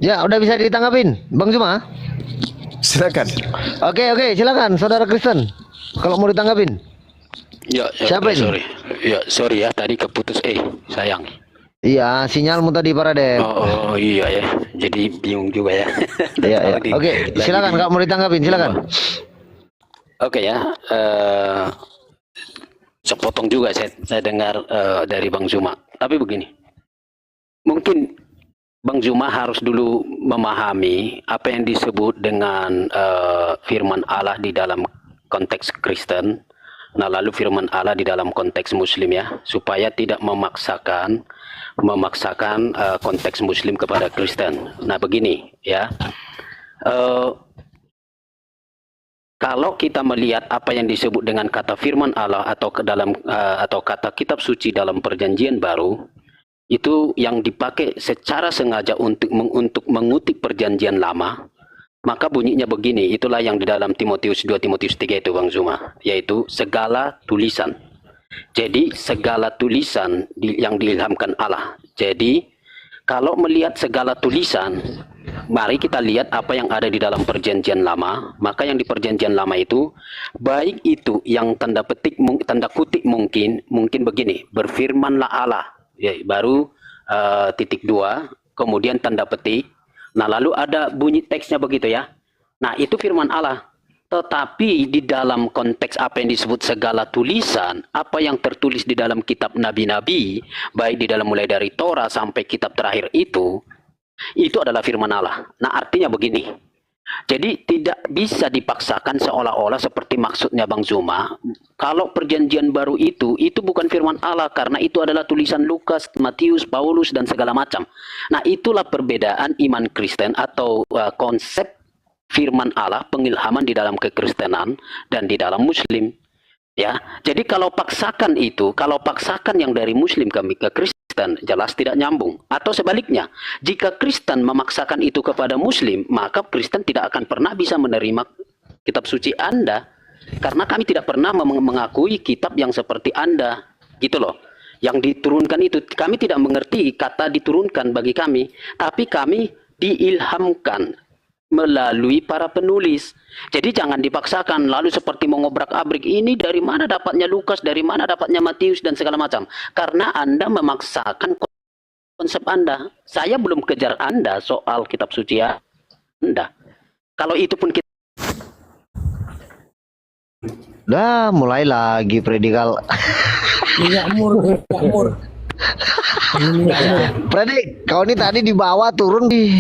Ya, udah bisa ditanggapin, Bang Zuma? Silakan. Oke, silakan, Saudara Kristen. Kalau mau ditanggapin. Ya, Siapa ini? Sorry ya, tadi keputus sayang. Iya, sinyalmu tadi Paradep. Oh iya ya, jadi bingung juga ya. Iya. Oke, silakan kalau mau ditanggapin, silakan. Oke ya, sepotong juga saya dengar dari Bang Zuma. Tapi begini, mungkin Bang Zuma harus dulu memahami apa yang disebut dengan firman Allah di dalam konteks Kristen, nah lalu firman Allah di dalam konteks Muslim ya, supaya tidak memaksakan konteks Muslim kepada Kristen. Nah begini ya, kalau kita melihat apa yang disebut dengan kata firman Allah atau atau kata kitab suci dalam Perjanjian Baru, itu yang dipakai secara sengaja untuk mengutip perjanjian lama, maka bunyinya begini, itulah yang di dalam Timotius 2 Timotius 3 itu Bang Zuma, yaitu segala tulisan. Jadi segala tulisan yang diilhamkan Allah. Jadi kalau melihat segala tulisan, mari kita lihat apa yang ada di dalam perjanjian lama. Maka yang di perjanjian lama itu, baik itu yang tanda kutip mungkin begini, berfirmanlah Allah, ya, baru titik 2, kemudian tanda petik. Nah lalu ada bunyi teksnya begitu ya. Nah itu firman Allah. Tetapi di dalam konteks apa yang disebut segala tulisan, apa yang tertulis di dalam kitab nabi-nabi, baik di dalam mulai dari Torah sampai kitab terakhir itu adalah firman Allah. Nah artinya begini, jadi tidak bisa dipaksakan seolah-olah seperti maksudnya Bang Zuma, kalau perjanjian baru itu bukan firman Allah karena itu adalah tulisan Lukas, Matius, Paulus dan segala macam. Nah itulah perbedaan iman Kristen atau konsep firman Allah, pengilhaman di dalam kekristenan dan di dalam Muslim, ya. Jadi kalau paksakan yang dari Muslim kami ke Kristen, jelas tidak nyambung. Atau sebaliknya, jika Kristen memaksakan itu kepada Muslim, maka Kristen tidak akan pernah bisa menerima kitab suci Anda, karena kami tidak pernah mengakui kitab yang seperti Anda, gitu loh. Yang diturunkan itu, kami tidak mengerti kata diturunkan bagi kami, tapi kami diilhamkan melalui para penulis. Jadi jangan dipaksakan lalu seperti mengobrak-abrik, ini dari mana dapatnya Lukas, dari mana dapatnya Matius dan segala macam. Karena Anda memaksakan konsep Anda. Saya belum kejar Anda soal kitab suci Anda. Kalau itu pun kita mulai lagi predikal. Minyak mur. Predik, kau ini tadi di bawah turun di.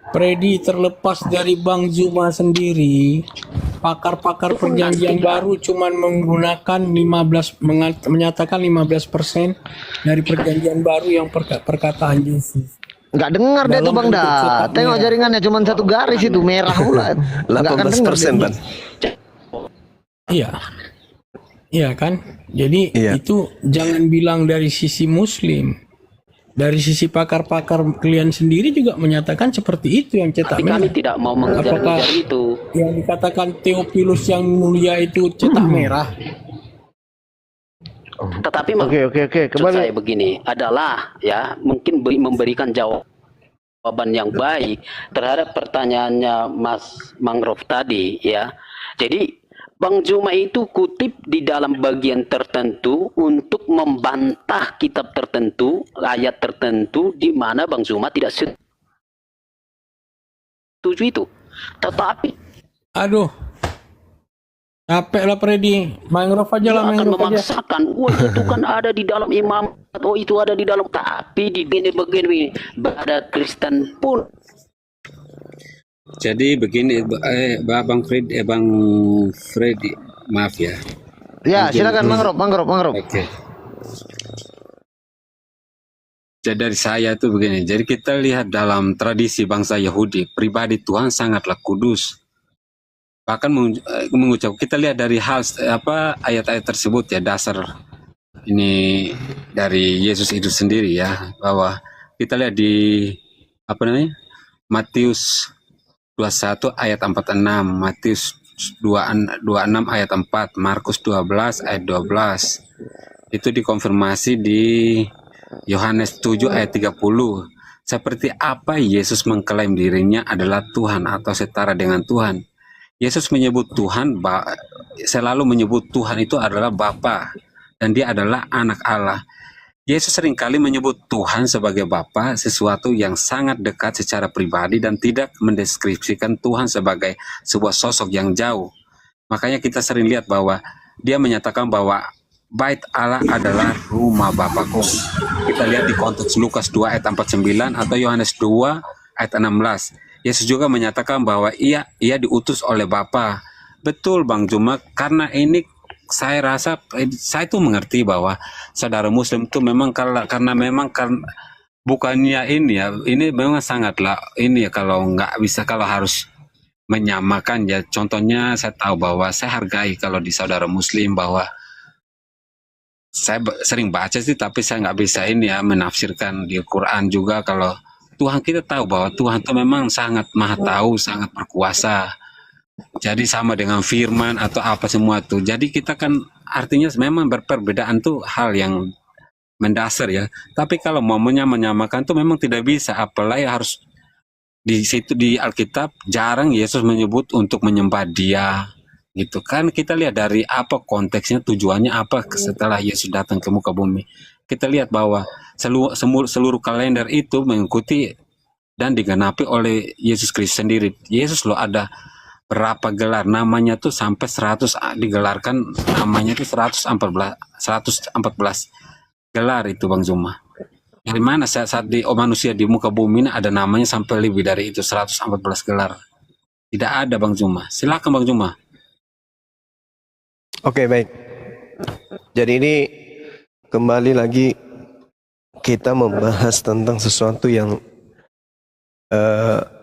Freddy, terlepas dari Bang Zuma sendiri, pakar-pakar perjanjian baru cuman menggunakan menyatakan 15% dari perjanjian baru yang perkataan Yesus. Nggak dengar deh tuh Bang Da. Tengok jaringannya cuma satu garis itu merah pula. 18%, Bang. Iya. Iya kan? Jadi itu jangan bilang dari sisi Muslim. Dari sisi pakar-pakar kalian sendiri juga menyatakan seperti itu yang cetak merah. kami tidak mau mengejar itu. Yang dikatakan Theophilus yang mulia itu cetak merah. Tetapi Oke, maksud kembali. saya begini adalah ya mungkin memberikan jawaban yang baik terhadap pertanyaannya Mas Mangrove tadi ya. Jadi Bang Zuma itu kutip di dalam bagian tertentu untuk membantah kitab tertentu, ayat tertentu di mana Bang Zuma tidak setuju itu. Tetapi Aduh. Capek lah Freddy. Mangrove aja lah, akan mangrove aja. memaksakan, wah itu kan ada di dalam imam, atau itu ada di dalam, tapi di begini ada Kristen pun. Jadi begini, Bang Freddy, maaf ya. Ya, silakan Mangrove. Oke. Jadi dari saya itu begini. Jadi kita lihat dalam tradisi bangsa Yahudi, pribadi Tuhan sangatlah kudus. Bahkan mengucap, kita lihat dari ayat-ayat tersebut ya, dasar ini dari Yesus itu sendiri ya, bahwa kita lihat di Matius 21 ayat 46, Matius 26 ayat 4, Markus 12 ayat 12. Itu dikonfirmasi di Yohanes 7 ayat 30. Seperti apa Yesus mengklaim dirinya adalah Tuhan atau setara dengan Tuhan. Yesus menyebut Tuhan, selalu menyebut Tuhan itu adalah Bapa, dan dia adalah anak Allah. Yesus seringkali menyebut Tuhan sebagai Bapa, sesuatu yang sangat dekat secara pribadi dan tidak mendeskripsikan Tuhan sebagai sebuah sosok yang jauh. Makanya kita sering lihat bahwa dia menyatakan bahwa Bait Allah adalah rumah Bapakku. Kita lihat di konteks Lukas 2 ayat 49 atau Yohanes 2 ayat 16. Yesus juga menyatakan bahwa ia diutus oleh Bapa. Betul Bang Zuma, karena ini saya rasa saya tuh mengerti bahwa saudara Muslim itu memang karena bukannya ini ya, ini memang sangatlah ini ya, kalau nggak bisa, kalau harus menyamakan ya. Contohnya saya tahu bahwa saya hargai kalau di saudara Muslim bahwa saya sering baca sih, tapi saya nggak bisa ini ya menafsirkan di Quran juga kalau Tuhan, kita tahu bahwa Tuhan itu memang sangat maha tahu, sangat berkuasa. Jadi sama dengan firman atau apa semua tuh. Jadi kita kan artinya memang berperbedaan tuh hal yang mendasar ya. Tapi kalau mau menyamakan tuh memang tidak bisa. Apalagi harus di situ di Alkitab jarang Yesus menyebut untuk menyembah Dia gitu kan. Kita lihat dari apa konteksnya, tujuannya apa setelah Yesus datang ke muka bumi. Kita lihat bahwa seluruh kalender itu mengikuti dan digenapi oleh Yesus Kristus sendiri. Yesus loh ada berapa gelar namanya tuh sampai 100 digelarkan, namanya tuh 114 gelar itu Bang Zuma. Dari mana saat di manusia di muka bumi ini ada namanya sampai lebih dari itu 114 gelar? Tidak ada Bang Zuma. Silakan Bang Zuma. Oke, baik. Jadi ini kembali lagi kita membahas tentang sesuatu yang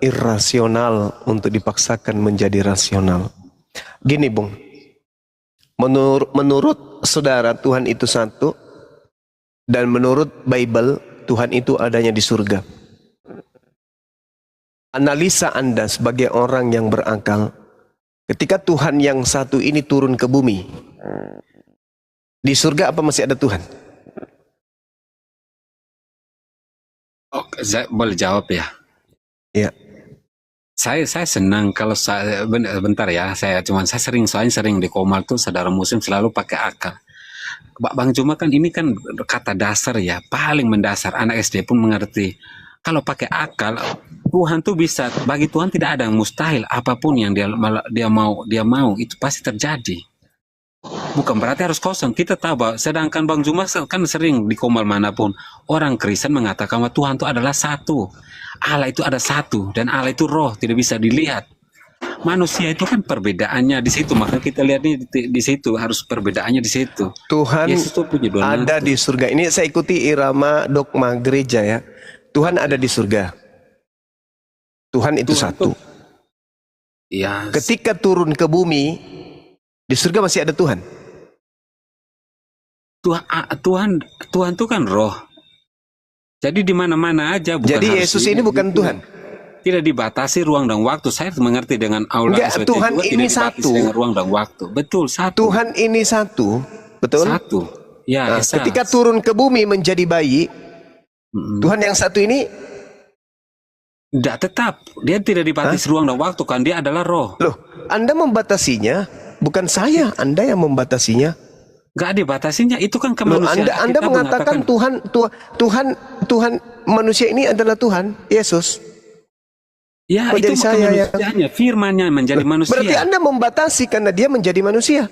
irrasional untuk dipaksakan menjadi rasional. Gini Bung, menurut saudara Tuhan itu satu, dan menurut Bible Tuhan itu adanya di surga. Analisa Anda sebagai orang yang berakal, ketika Tuhan yang satu ini turun ke bumi, di surga apa masih ada Tuhan? Oh, saya boleh jawab ya? Ya. Saya senang kalau saya bentar ya, saya sering di Komal tuh saudara Muslim selalu pakai akal. Bang Juma kan ini kan kata dasar ya, paling mendasar, anak SD pun mengerti. Kalau pakai akal, Tuhan tuh bisa, bagi Tuhan tidak ada yang mustahil, apapun yang dia mau itu pasti terjadi. Bukan berarti harus kosong. Kita tahu bahwa sedangkan Bang Juma kan sering di Komal manapun orang Kristen mengatakan bahwa Tuhan itu adalah satu. Allah itu ada satu dan Allah itu roh, tidak bisa dilihat. Manusia itu kan perbedaannya di situ, maka kita lihat nih di situ harus perbedaannya di situ. Tuhan ada di surga. Ini saya ikuti irama dogma gereja ya. Tuhan ada di surga. Tuhan itu satu. Ya. Ketika turun ke bumi, di surga masih ada Tuhan. Tuhan itu kan roh. Jadi di mana-mana aja. Bukan jadi Yesus ini bukan Tuhan. Tidak dibatasi ruang dan waktu. Saya mengerti dengan aula. Enggak, Tuhan ini satu. Dengan ruang dan waktu. Betul, satu. Tuhan ini satu, betul? Satu. Ya. Nah, ketika turun ke bumi menjadi bayi, Tuhan yang satu ini tidak tetap. Dia tidak dibatasi ruang dan waktu kan. Dia adalah roh. Loh, Anda membatasinya, bukan saya. Anda yang membatasinya. Gak dibatasinya, itu kan kemanusiaan. Anda mengatakan Tuhan manusia ini adalah Tuhan Yesus. Ya, kok itu jadi saya kemanusiaannya, firman-Nya menjadi manusia. Berarti Anda membatasi karena dia menjadi manusia.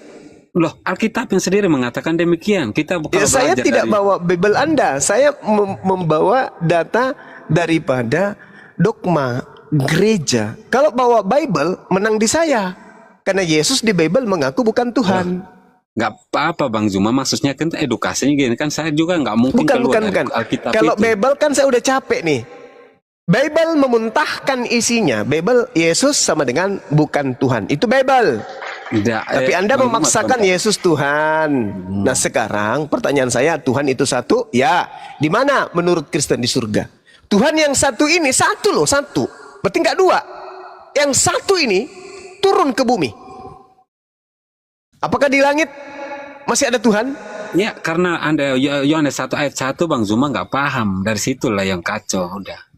Loh, Alkitab yang sendiri mengatakan demikian. Kita bukan saya tidak bawa Bible Anda, saya membawa data daripada dogma gereja. Kalau bawa Bible menang di saya, karena Yesus di Bible mengaku bukan Tuhan. Nggak apa-apa Bang Zuma, maksudnya kan edukasinya gini kan, saya juga nggak mungkin bukan. Alkitab kalau itu. Bible kan saya udah capek nih. Bible memuntahkan isinya, Bible Yesus sama dengan bukan Tuhan. Itu Bible. Tapi Anda memaksakan Yesus Tuhan. Nah sekarang pertanyaan saya, Tuhan itu satu? Ya. Di mana menurut Kristen? Di surga. Tuhan yang satu ini satu loh, satu. Berarti nggak dua. Yang satu ini turun ke bumi. Apakah di langit masih ada Tuhan? Ya, karena Anda Yohanes 1 ayat 1 Bang Zuma nggak paham. Dari situlah yang kacau udah.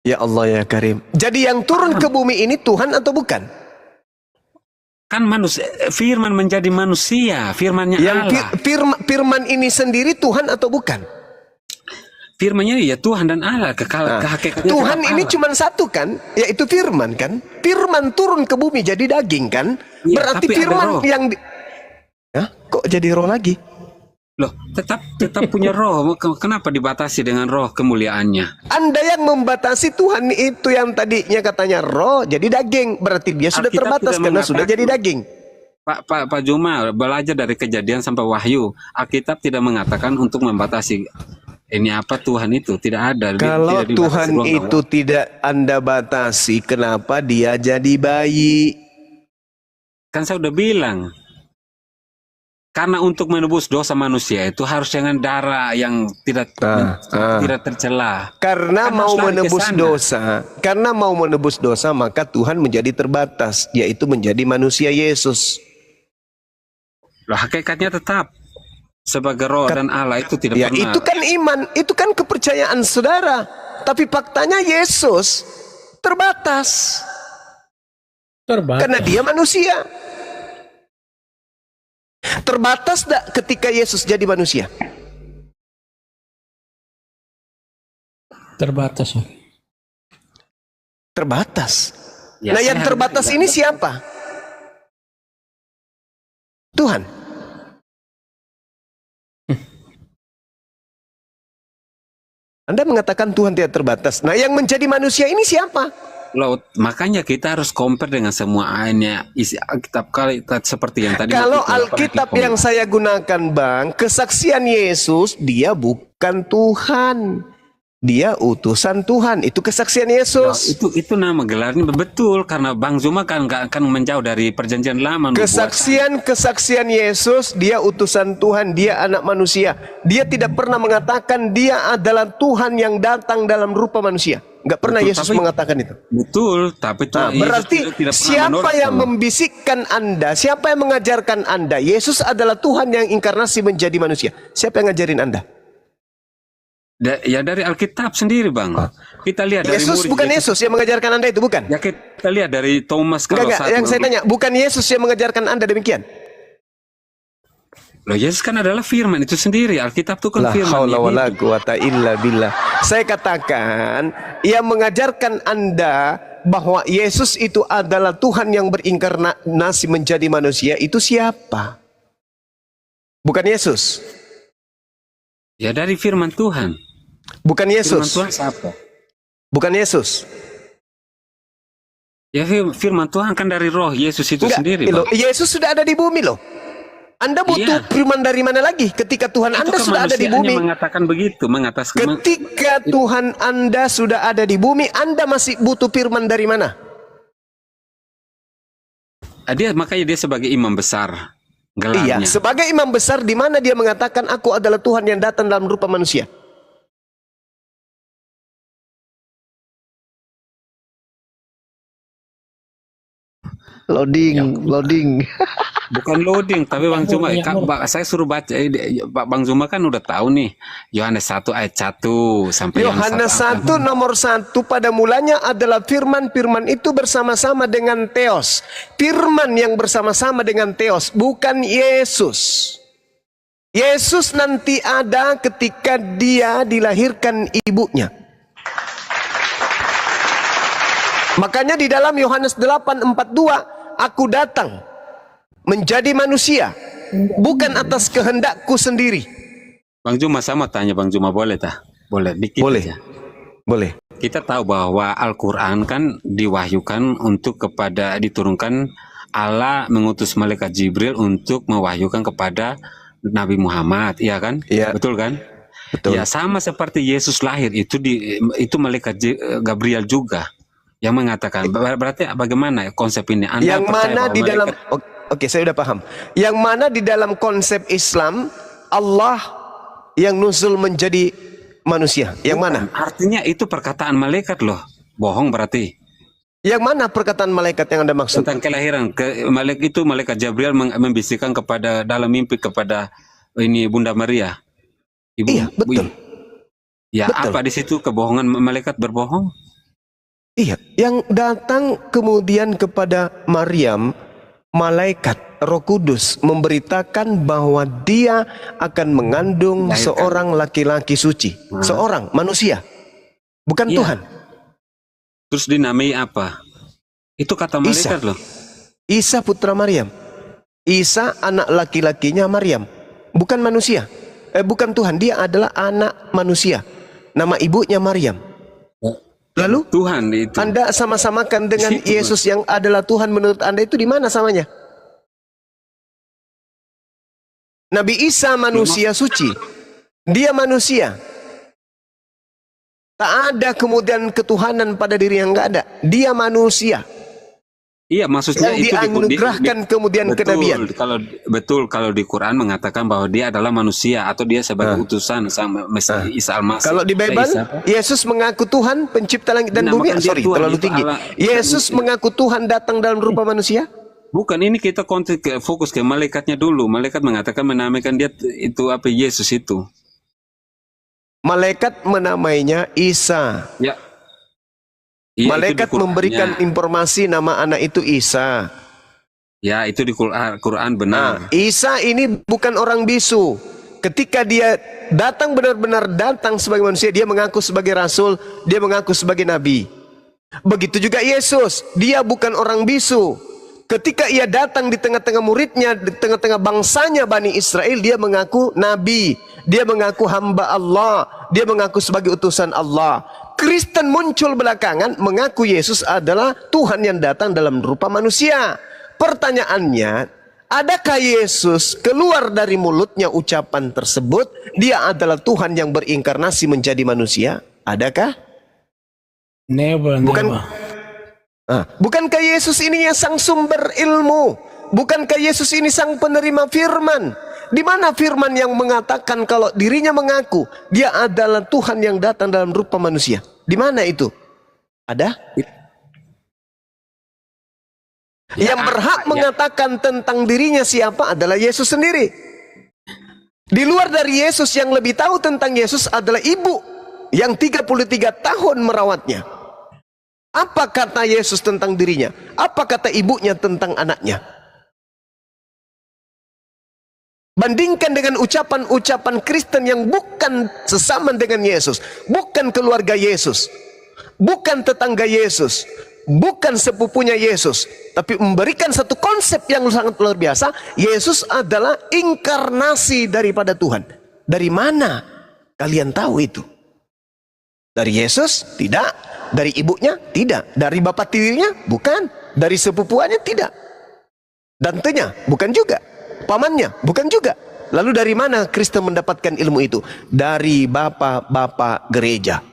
Ya Allah ya Karim. Jadi yang turun ke bumi ini Tuhan atau bukan? Kan manusia, firman menjadi manusia, firmannya yang Allah. Firman ini sendiri Tuhan atau bukan? Firmannya ya Tuhan dan Allah. Kehakikatnya Tuhan ini cuma satu kan? Yaitu firman kan? Firman turun ke bumi jadi daging kan? Ya, berarti firman yang kok jadi roh lagi? Loh, tetap punya roh. Kenapa dibatasi dengan roh kemuliaannya? Anda yang membatasi Tuhan itu yang tadinya katanya roh jadi daging. Berarti dia sudah terbatas karena sudah jadi daging. Pak Juma, belajar dari Kejadian sampai Wahyu. Alkitab tidak mengatakan untuk membatasi. ini apa Tuhan itu tidak ada. Kalau Tidak dibatasi Tuhan ruang dan itu tidak Anda batasi, kenapa dia jadi bayi? kan saya udah bilang, karena untuk menebus dosa manusia itu harus dengan darah yang tidak tidak tercela. Karena Kan mau harus lari ke menebus sana. dosa, karena mau menebus dosa, maka Tuhan menjadi terbatas, yaitu menjadi manusia Yesus. Loh, hakikatnya tetap sebagai roh dan Allah itu tidak Ya, pernah. itu kan iman, itu kan kepercayaan saudara. Tapi faktanya Yesus terbatas karena Terbatas. dia manusia. Terbatas tak ketika Yesus jadi manusia? Terbatas. Terbatas. Ya, Nah, saya yang terbatas harus- ini siapa? Tuhan. Anda mengatakan Tuhan tidak terbatas. Nah, yang menjadi manusia ini siapa? Loh, makanya kita harus compare dengan semua ayatnya isi Alkitab kali seperti yang tadi. Kalau itu, apa Alkitab lagi, yang saya gunakan, Bang, kesaksian Yesus, dia bukan Tuhan. Dia utusan Tuhan. Itu kesaksian Loh, Yesus. itu nama gelarnya betul karena Bang Zuma kan nggak akan menjauh dari perjanjian lama. Kesaksian Yesus, dia utusan Tuhan, dia anak manusia. Dia tidak pernah mengatakan dia adalah Tuhan yang datang dalam rupa manusia. Nggak pernah Betul, Yesus tapi- mengatakan itu. Betul, tapi Nah, Tuhan Yesus berarti tidak pernah siapa menolak yang kalau- membisikkan Anda? Siapa yang mengajarkan Anda? Yesus adalah Tuhan yang inkarnasi menjadi manusia. Siapa yang ngajarin Anda? Ya dari Alkitab sendiri, Bang. Kita lihat dari Yesus murid bukan Yesus yang mengajarkan Anda itu, bukan? Ya kita lihat dari Thomas kalau Enggak, satu. yang saya tanya, bukan Yesus yang mengajarkan Anda demikian? Loh, Yesus kan adalah firman itu sendiri. Alkitab itu kan La firman. haula yang wala hidup. quwata illa billah. Saya katakan, yang mengajarkan Anda bahwa Yesus itu adalah Tuhan yang berinkarnasi menjadi manusia, itu siapa? Bukan Yesus. Ya dari firman Tuhan. Bukan Firman Yesus. Tuhan siapa? Bukan Yesus. Ya firman Tuhan kan dari roh Yesus itu Enggak, sendiri, loh, Bang. Yesus sudah ada di bumi loh. Anda butuh Iya. firman dari mana lagi ketika Tuhan Itu Anda sudah ada di kemanusiaannya bumi? mengatakan begitu, Ketika Tuhan Anda sudah ada di bumi, Anda masih butuh firman dari mana? makanya dia sebagai imam besar gelarnya. Iya, sebagai imam besar di mana dia mengatakan aku adalah Tuhan yang datang dalam rupa manusia? Loading. Bukan loading, tapi Bang Zuma, saya suruh baca. Bang Zuma kan udah tahu nih, Yohanes 1 ayat 1 sampai Yohanes 1 nomor 1, pada mulanya adalah firman. Firman itu bersama-sama dengan Theos. Firman yang bersama-sama dengan Theos, bukan Yesus. Yesus nanti ada ketika dia dilahirkan ibunya. Makanya di dalam Yohanes 8:42, aku datang menjadi manusia, bukan atas kehendakku sendiri. Bang Zuma, sama tanya Bang Zuma, boleh tak? Boleh, dikit Boleh. aja. Boleh. Kita tahu bahwa Al-Quran kan diwahyukan untuk diturunkan Allah mengutus malaikat Jibril untuk mewahyukan kepada Nabi Muhammad, iya kan? Iya. Betul kan? Betul. Ya sama seperti Yesus lahir itu malaikat Gabriel juga yang mengatakan. Berarti bagaimana konsep ini? Anda Yang percaya mana bahwa di dalam malaikat- Oke, saya udah paham. Yang mana di dalam konsep Islam Allah yang nuzul menjadi manusia? Yang mana? Artinya itu perkataan malaikat loh. Bohong berarti. Yang mana perkataan malaikat yang Anda maksud? Tentang kelahiran malaikat Gabriel membisikkan kepada dalam mimpi kepada ini Bunda Maria. Ibu. Iya, betul. Ya, Betul. apa di situ kebohongan malaikat berbohong? Iya, yang datang kemudian kepada Maryam, malaikat Roh Kudus memberitakan bahwa dia akan mengandung Lahirkan. seorang laki-laki suci, seorang manusia, bukan Iya. Tuhan. Terus dinamai apa? Itu kata malaikat loh. Isa putra Maryam. Isa anak laki-lakinya Maryam, bukan manusia. Bukan Tuhan, dia adalah anak manusia. Nama ibunya Maryam. Lalu Tuhan itu. Anda sama-samakan dengan Di situ, Yesus yang adalah Tuhan menurut Anda itu di mana samanya? Nabi Isa manusia suci. Dia manusia. Tak ada kemudian ketuhanan pada diri yang nggak ada. Dia manusia Iya, maksudnya yang itu dianugerahkan kemudian kenabian. Kalau di Quran mengatakan bahwa dia adalah manusia atau dia sebagai utusan sang Isa Al-Masih. Kalau di Bible, Yesus mengaku Tuhan pencipta langit dan Nah, bumi. makanya dia Sorry, Tuhan, terlalu itu tinggi. Allah. Yesus mengaku Tuhan datang dalam rupa manusia. Bukan, ini kita fokus ke malaikatnya dulu. Malaikat mengatakan menamakan dia itu apa, Yesus itu. Malaikat menamainya Isa. Ya. Iya, Malaikat itu di Qur'annya. memberikan informasi nama anak itu Isa. Ya, itu di Quran benar. Isa ini bukan orang bisu. Ketika dia datang, benar-benar datang sebagai manusia, dia mengaku sebagai rasul, dia mengaku sebagai nabi. Begitu juga Yesus, dia bukan orang bisu. Ketika ia datang di tengah-tengah muridnya, di tengah-tengah bangsanya Bani Israel, dia mengaku nabi, dia mengaku hamba Allah, dia mengaku sebagai utusan Allah. Kristen muncul belakangan mengaku Yesus adalah Tuhan yang datang dalam rupa manusia. Pertanyaannya, adakah Yesus keluar dari mulutnya ucapan tersebut, dia adalah Tuhan yang berinkarnasi menjadi manusia? Adakah? Never, Bukan. never. Bukankah Yesus ini yang sang sumber ilmu? Bukankah Yesus ini sang penerima firman? Di mana firman yang mengatakan kalau dirinya mengaku dia adalah Tuhan yang datang dalam rupa manusia? Di mana itu? Ada? Yang berhak mengatakan tentang dirinya siapa adalah Yesus sendiri. Di luar dari Yesus, yang lebih tahu tentang Yesus adalah ibu yang 33 tahun merawatnya. Apa kata Yesus tentang dirinya? Apa kata ibunya tentang anaknya? Bandingkan dengan ucapan-ucapan Kristen yang bukan sesama dengan Yesus, bukan keluarga Yesus, bukan tetangga Yesus, bukan sepupunya Yesus, tapi memberikan satu konsep yang sangat luar biasa. Yesus adalah inkarnasi daripada Tuhan. Dari mana kalian tahu itu? Dari Yesus? Tidak. Dari ibunya? Tidak. Dari bapak tirinya? Bukan. Dari sepupuannya? Tidak. Dantennya? Bukan juga. Pamannya? Bukan juga. Lalu dari mana Kristen mendapatkan ilmu itu? Dari bapak-bapak gereja.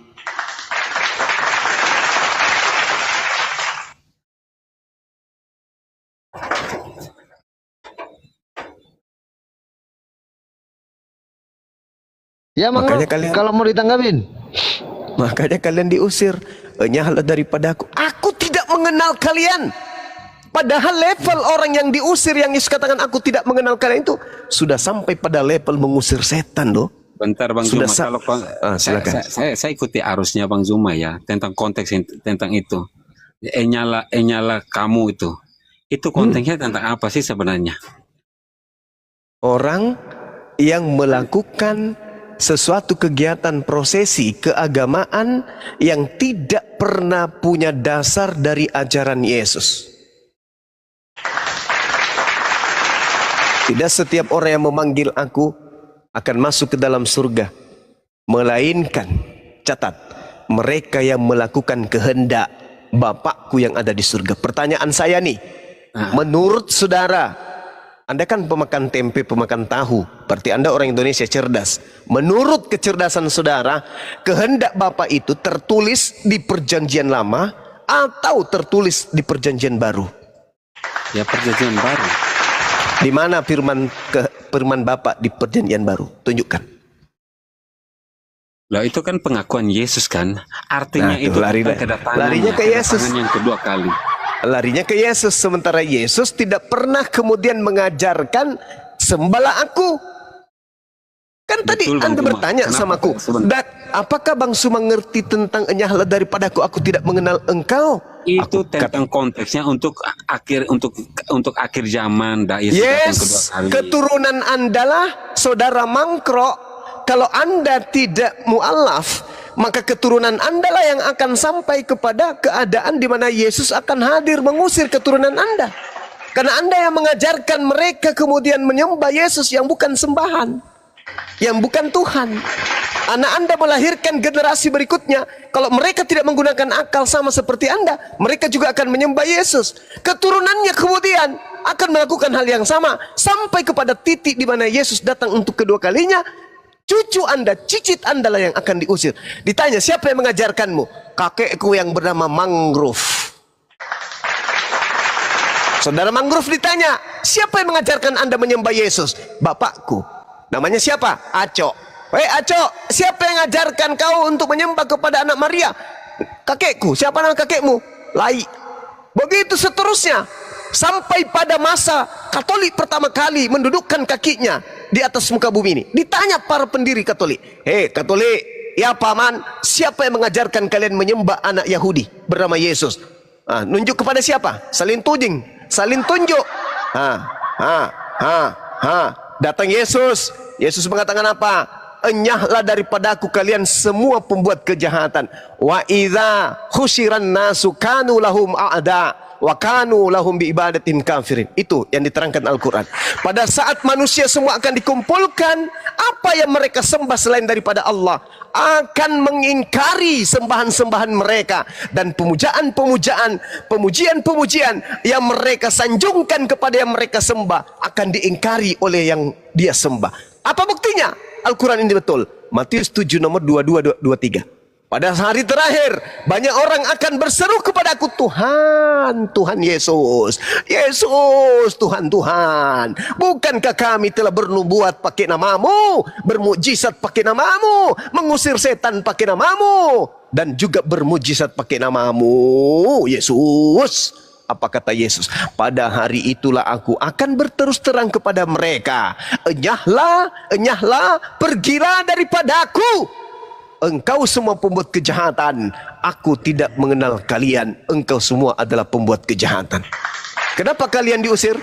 Ya, Makanya Mang, kalian- kalau mau ditanggapin. Makanya kalian diusir. Enyahlah daripada aku. Aku tidak mengenal kalian. Padahal level orang yang diusir, yang Yesus katakan aku tidak mengenal kalian, itu sudah sampai pada level mengusir setan loh. Bentar Bang Sudah Zuma, kalau silakan. saya ikuti arusnya Bang Zuma ya, tentang konteks tentang itu. Enyala kamu itu. Itu konteksnya tentang apa sih sebenarnya? Orang yang melakukan sesuatu kegiatan prosesi keagamaan yang tidak pernah punya dasar dari ajaran Yesus. Tidak setiap orang yang memanggil aku akan masuk ke dalam surga, melainkan, catat, mereka yang melakukan kehendak Bapakku yang ada di surga. Pertanyaan saya nih, menurut saudara, Anda kan pemakan tempe, pemakan tahu, berarti Anda orang Indonesia cerdas. Menurut kecerdasan saudara, kehendak Bapa itu tertulis di perjanjian lama atau tertulis di perjanjian baru? Ya, perjanjian baru. Di mana firman Bapa di perjanjian baru? Tunjukkan. Lah itu kan pengakuan Yesus kan. Artinya Nah, itu tuh, larinya ke Yesus. kedatangan yang kedua kali. Larinya ke Yesus, sementara Yesus tidak pernah kemudian mengajarkan sembahlah aku. Kan tadi Betul, Bang Anda Zuma. bertanya Kenapa? sama aku, Sebentar. apakah Bang Suma ngerti tentang enyahlah daripadaku, aku tidak mengenal engkau? Itu Aku tentang konteksnya untuk akhir zaman Yesus datang kedua Yes, kali. keturunan Anda lah saudara mangkrok. Kalau Anda tidak mu'alaf, maka keturunan Anda lah yang akan sampai kepada keadaan di mana Yesus akan hadir mengusir keturunan Anda. Karena Anda yang mengajarkan mereka kemudian menyembah Yesus yang bukan sembahan, yang bukan Tuhan. Anak Anda melahirkan generasi berikutnya. Kalau mereka tidak menggunakan akal sama seperti Anda, mereka juga akan menyembah Yesus. Keturunannya kemudian akan melakukan hal yang sama sampai kepada titik di mana Yesus datang untuk kedua kalinya. Cucu Anda, cicit Anda lah yang akan diusir. Ditanya, siapa yang mengajarkanmu? Kakekku yang bernama Mangrove. Saudara Mangrove ditanya, siapa yang mengajarkan Anda menyembah Yesus? Bapakku. Namanya siapa? Aco. Hei Aco, siapa yang mengajarkan kau untuk menyembah kepada anak Maria? Kakekku. Siapa nama kakekmu? Lai. Begitu seterusnya. Sampai pada masa Katolik pertama kali mendudukkan kakinya di atas muka bumi ini. Ditanya para pendiri Katolik, hei Katolik, ya paman, siapa yang mengajarkan kalian menyembah anak Yahudi bernama Yesus? Nunjuk kepada siapa? Salin tunjuk. Datang Yesus. Yesus mengatakan apa? Enyahlah daripada aku kalian semua pembuat kejahatan. Wa idza khusyiran nasu kanu lahum a'da wa kanu lahum biibadatin kafirin. Itu yang diterangkan Al-Quran. Pada saat manusia semua akan dikumpulkan, apa yang mereka sembah selain daripada Allah akan mengingkari sembahan-sembahan mereka, dan pujian-pujian yang mereka sanjungkan kepada yang mereka sembah akan diingkari oleh yang dia sembah. Apa buktinya? Al-Quran ini betul. Matius 7 nomor 22-23. Pada hari terakhir, banyak orang akan berseru kepadaku, Tuhan, Tuhan Yesus, Yesus, Tuhan, Tuhan. Bukankah kami telah bernubuat pakai namamu, bermukjizat pakai namamu, mengusir setan pakai namamu, dan juga bermukjizat pakai namamu, Yesus. Apa kata Yesus? Pada hari itulah aku akan berterus terang kepada mereka. Enyahlah, pergilah daripadaku. Engkau semua pembuat kejahatan. Aku tidak mengenal kalian. Engkau semua adalah pembuat kejahatan. Kenapa kalian diusir?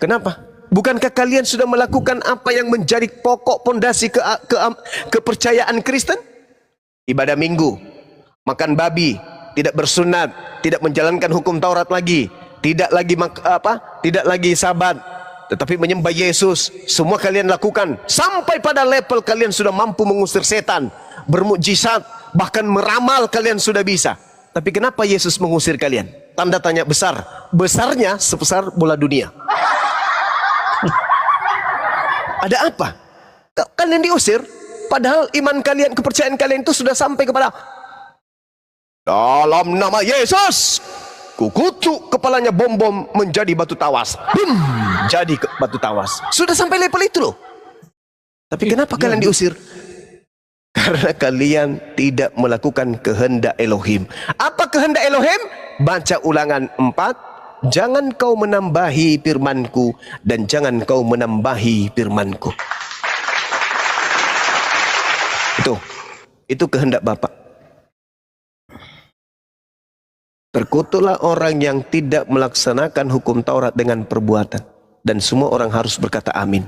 Kenapa? Bukankah kalian sudah melakukan apa yang menjadi pokok pondasi kepercayaan Kristen? Ibadah minggu, makan babi, tidak bersunat, tidak menjalankan hukum Taurat lagi, tidak lagi sabat, tetapi menyembah Yesus. Semua kalian lakukan. Sampai pada level kalian sudah mampu mengusir setan, bermukjizat, bahkan meramal kalian sudah bisa. Tapi kenapa Yesus mengusir kalian? Tanda tanya besar. Besarnya sebesar bola dunia. Ada apa? Kalian diusir, padahal iman kalian, kepercayaan kalian itu sudah sampai kepada, dalam nama Yesus kukutuk kepalanya bom-bom menjadi batu tawas. Bum, jadi batu tawas. Sudah sampai level itu loh. Tapi kenapa kalian diusir? Karena kalian tidak melakukan kehendak Elohim. Apa kehendak Elohim? Baca Ulangan 4. Jangan kau menambahi firmanku, dan jangan kau menambahi firmanku. Itu kehendak Bapa. Terkutuklah orang yang tidak melaksanakan hukum Taurat dengan perbuatan. Dan semua orang harus berkata amin.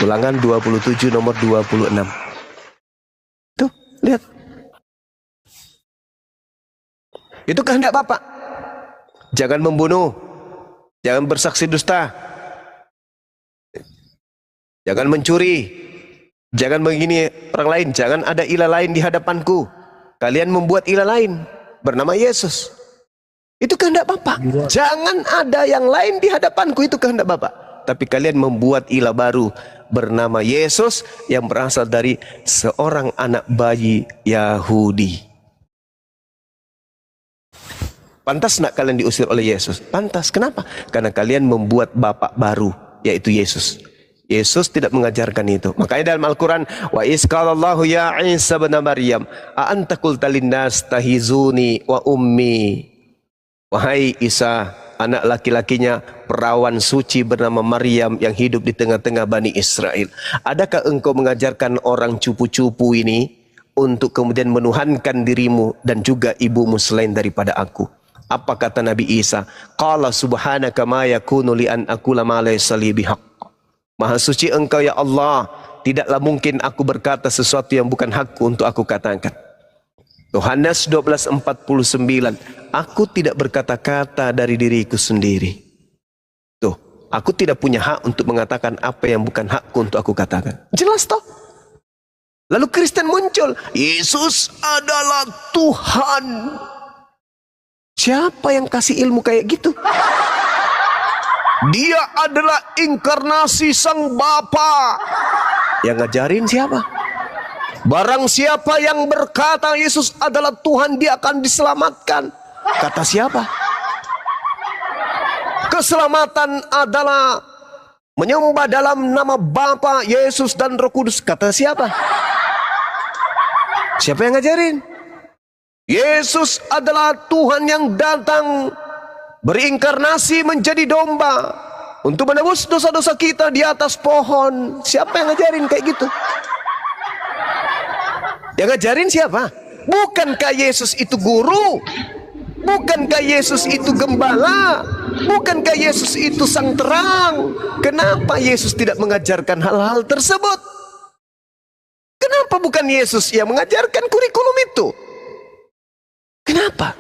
Ulangan 27 nomor 26. Tuh, lihat. Itu kehendak Bapa. Jangan membunuh. Jangan bersaksi dusta. Jangan mencuri. Jangan begini orang lain. Jangan ada ilah lain di hadapanku. Kalian membuat ilah lain bernama Yesus. Itu kehendak Bapa. Jangan ada yang lain di hadapanku. Itu kehendak Bapa. Tapi kalian membuat ilah baru bernama Yesus yang berasal dari seorang anak bayi Yahudi. Pantas nak kalian diusir oleh Yesus? Pantas. Kenapa? Karena kalian membuat Bapa baru, yaitu Yesus. Yesus tidak mengajarkan itu. Makanya dalam Al-Quran, wa isqalallahu ya Isa bin Maryam, a anta qulta linnas tahizuni wa ummi. Wahai Isa, anak laki-lakinya perawan suci bernama Maryam yang hidup di tengah-tengah Bani Israel. Adakah engkau mengajarkan orang cupu-cupu ini untuk kemudian menuhankan dirimu dan juga ibumu selain daripada aku? Apa kata Nabi Isa? Qala subhanaka ma yakunu li an aqula ma laysa li bihaq. Maha suci engkau ya Allah, tidaklah mungkin aku berkata sesuatu yang bukan hakku untuk aku katakan. Yohanes 12:49, aku tidak berkata-kata dari diriku sendiri. Tuh, aku tidak punya hak untuk mengatakan apa yang bukan hakku untuk aku katakan. Jelas toh? Lalu Kristen muncul, Yesus adalah Tuhan. Siapa yang kasih ilmu kayak gitu? Dia adalah inkarnasi Sang Bapa. Yang ngajarin siapa? Barang siapa yang berkata Yesus adalah Tuhan, dia akan diselamatkan. Kata siapa? Keselamatan adalah menyembah dalam nama Bapa, Yesus dan Roh Kudus. Kata siapa? Siapa yang ngajarin? Yesus adalah Tuhan yang datang berinkarnasi menjadi domba untuk menebus dosa-dosa kita di atas pohon. Siapa yang ngajarin kayak gitu? Yang ngajarin siapa? Bukankah Yesus itu guru? Bukankah Yesus itu gembala? Bukankah Yesus itu sang terang? Kenapa Yesus tidak mengajarkan hal-hal tersebut? Kenapa bukan Yesus yang mengajarkan kurikulum itu? Kenapa?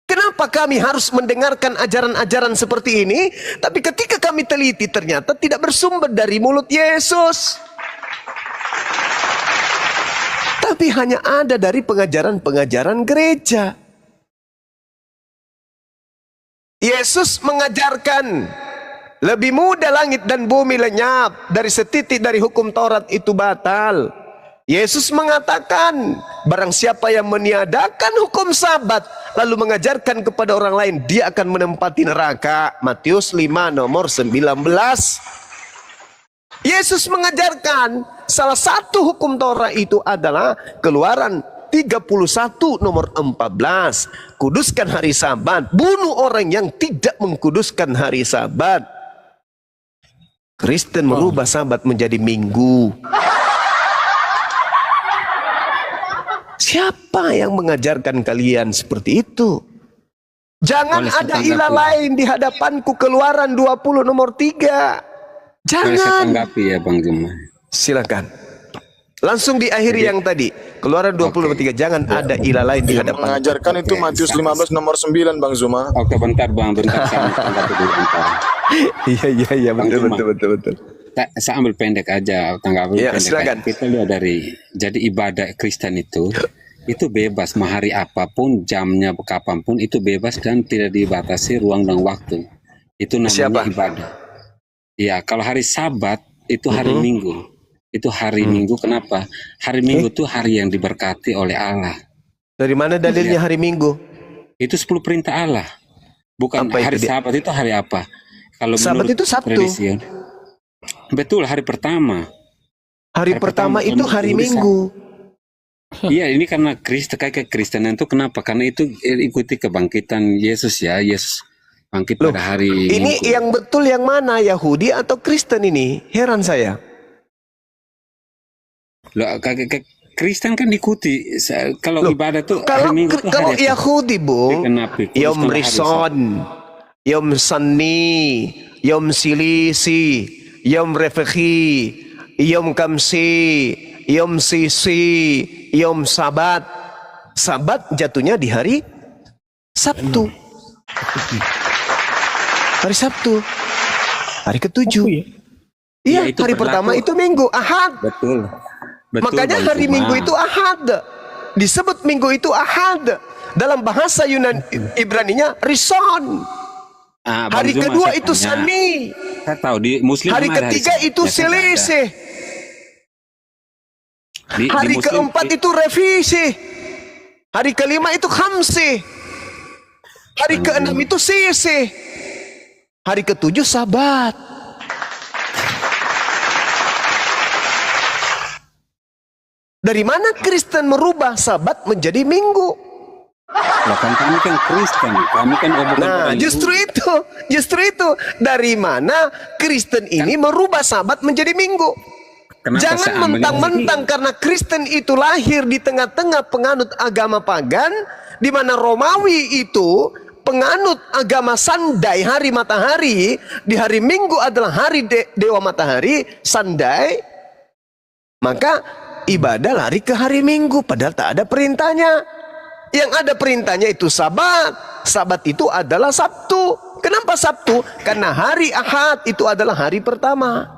Kenapa kami harus mendengarkan ajaran-ajaran seperti ini, tapi ketika kami teliti ternyata tidak bersumber dari mulut Yesus, tapi hanya ada dari pengajaran-pengajaran gereja. Yesus mengajarkan lebih mudah langit dan bumi lenyap dari setitik dari hukum Taurat itu batal. Yesus mengatakan, barang siapa yang meniadakan hukum Sabat lalu mengajarkan kepada orang lain, dia akan menempati neraka. Matius 5 nomor 19. Yesus mengajarkan salah satu hukum Taurat itu adalah Keluaran 31 nomor 14. Kuduskan hari Sabat, bunuh orang yang tidak mengkuduskan hari Sabat. Kristen merubah Sabat menjadi Minggu. Siapa yang mengajarkan kalian seperti itu? Jangan ada ilah lain di hadapanku. Keluaran 20 nomor 3. Boleh saya Jangan. tanggapi ya Bang Juma? Silakan. Langsung diakhiri yang tadi. Keluaran 20 nomor 3. Jangan ada ilah lain di hadapanku. Mengajarkan itu Matius 15 nomor 9 Bang Zuma. Oke, bentar saya mau tanggapi dulu bentar. Iya, betul, Bang Juma. betul. Saya ambil pendek aja, tanggapi Ya, pendek silakan. aja. Kita lihat jadi ibadah Kristen itu bebas, mau hari apapun, jamnya kapanpun itu bebas dan tidak dibatasi ruang dan waktu. Itu namanya Siapa? ibadah. Ya, kalau hari Sabat itu hari Minggu. Itu hari Minggu, kenapa? Hari Minggu itu hari yang diberkati oleh Allah. Dari mana dalilnya hari Minggu? Itu 10 perintah Allah. Bukan Apa itu hari dia? Sabat itu hari apa? Kalau Sabat menurut itu Sabtu. tradisi, betul, hari pertama. Hari pertama itu hari Minggu. Iya, ini karena kayak Kristenan itu kenapa? Karena itu ikuti kebangkitan Yesus ya. Yesus bangkit Loh, pada hari ini Minggu. yang betul yang mana? Yahudi atau Kristen ini? Heran saya. Loh, Kristen kan diikuti. Kalau ibadah tuh hari Kalau Minggu tuh kalau hari apa? Yahudi, Bung, Kenapa? Yom Kuduskan hari Rishon, Yom Sani, Yom Silisi, Yom Refehi, Yom Kamsi, Yom Sisi, Yom Sabat. Sabat jatuhnya di hari Sabtu. Hari Sabtu. Hari ketujuh. Ya. Iya, Ya, itu hari berlaku. pertama itu Minggu, Ahad. Betul. Betul, Makanya Bang hari Juma. Minggu itu Ahad. Disebut Minggu itu Ahad. Dalam bahasa Ibraninya Rishon. Ah, Bang Hari Juma, kedua saya itu tanya. Sani. Saya tahu di Muslim Hari memang ada ketiga Sabat. itu Ya, saya nggak ada. Selisih. Di Hari Muslim, keempat itu Revisi. Hari kelima itu Khamsi. Hari keenam itu Sisi. Hari ketujuh Sabat. Dari mana Kristen merubah Sabat menjadi Minggu? Lah kan kami kan Kristen, kami kan bukan Nah, orang justru itu. Dari mana Kristen ini merubah Sabat menjadi Minggu? Kenapa Jangan saya ambil mentang-mentang karena Kristen itu lahir di tengah-tengah penganut agama pagan, di mana Romawi itu penganut agama Sandai, hari matahari, di hari Minggu adalah hari dewa matahari, Sandai, maka ibadah lari ke hari Minggu, padahal tak ada perintahnya. Yang ada perintahnya itu Sabat. Sabat itu adalah Sabtu. Kenapa Sabtu? Karena hari Ahad itu adalah hari pertama.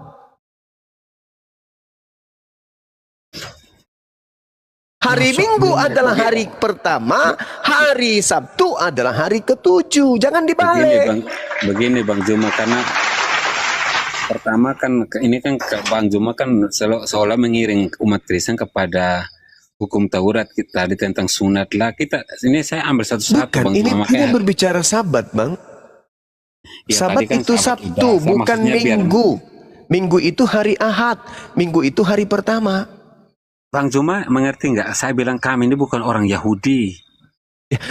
Hari Minggu adalah hari pertama, hari Sabtu adalah hari ke-7. Jangan dibalik. Begini Bang Juma, karena pertama kan ini kan Bang Juma kan seolah mengiring umat Kristen kepada hukum Taurat kita tentang sunat lah. Kita ini saya ambil satu-satu Bukan, Bang ini Juma, tidak berbicara Sabat, Bang. Ya, Sabat tadi kan itu Sabat Sabtu, ibadah, bukan maksudnya biar- Minggu. Minggu itu hari Ahad, Minggu itu hari pertama. Bang Juma mengerti nggak? Saya bilang kami ini bukan orang Yahudi.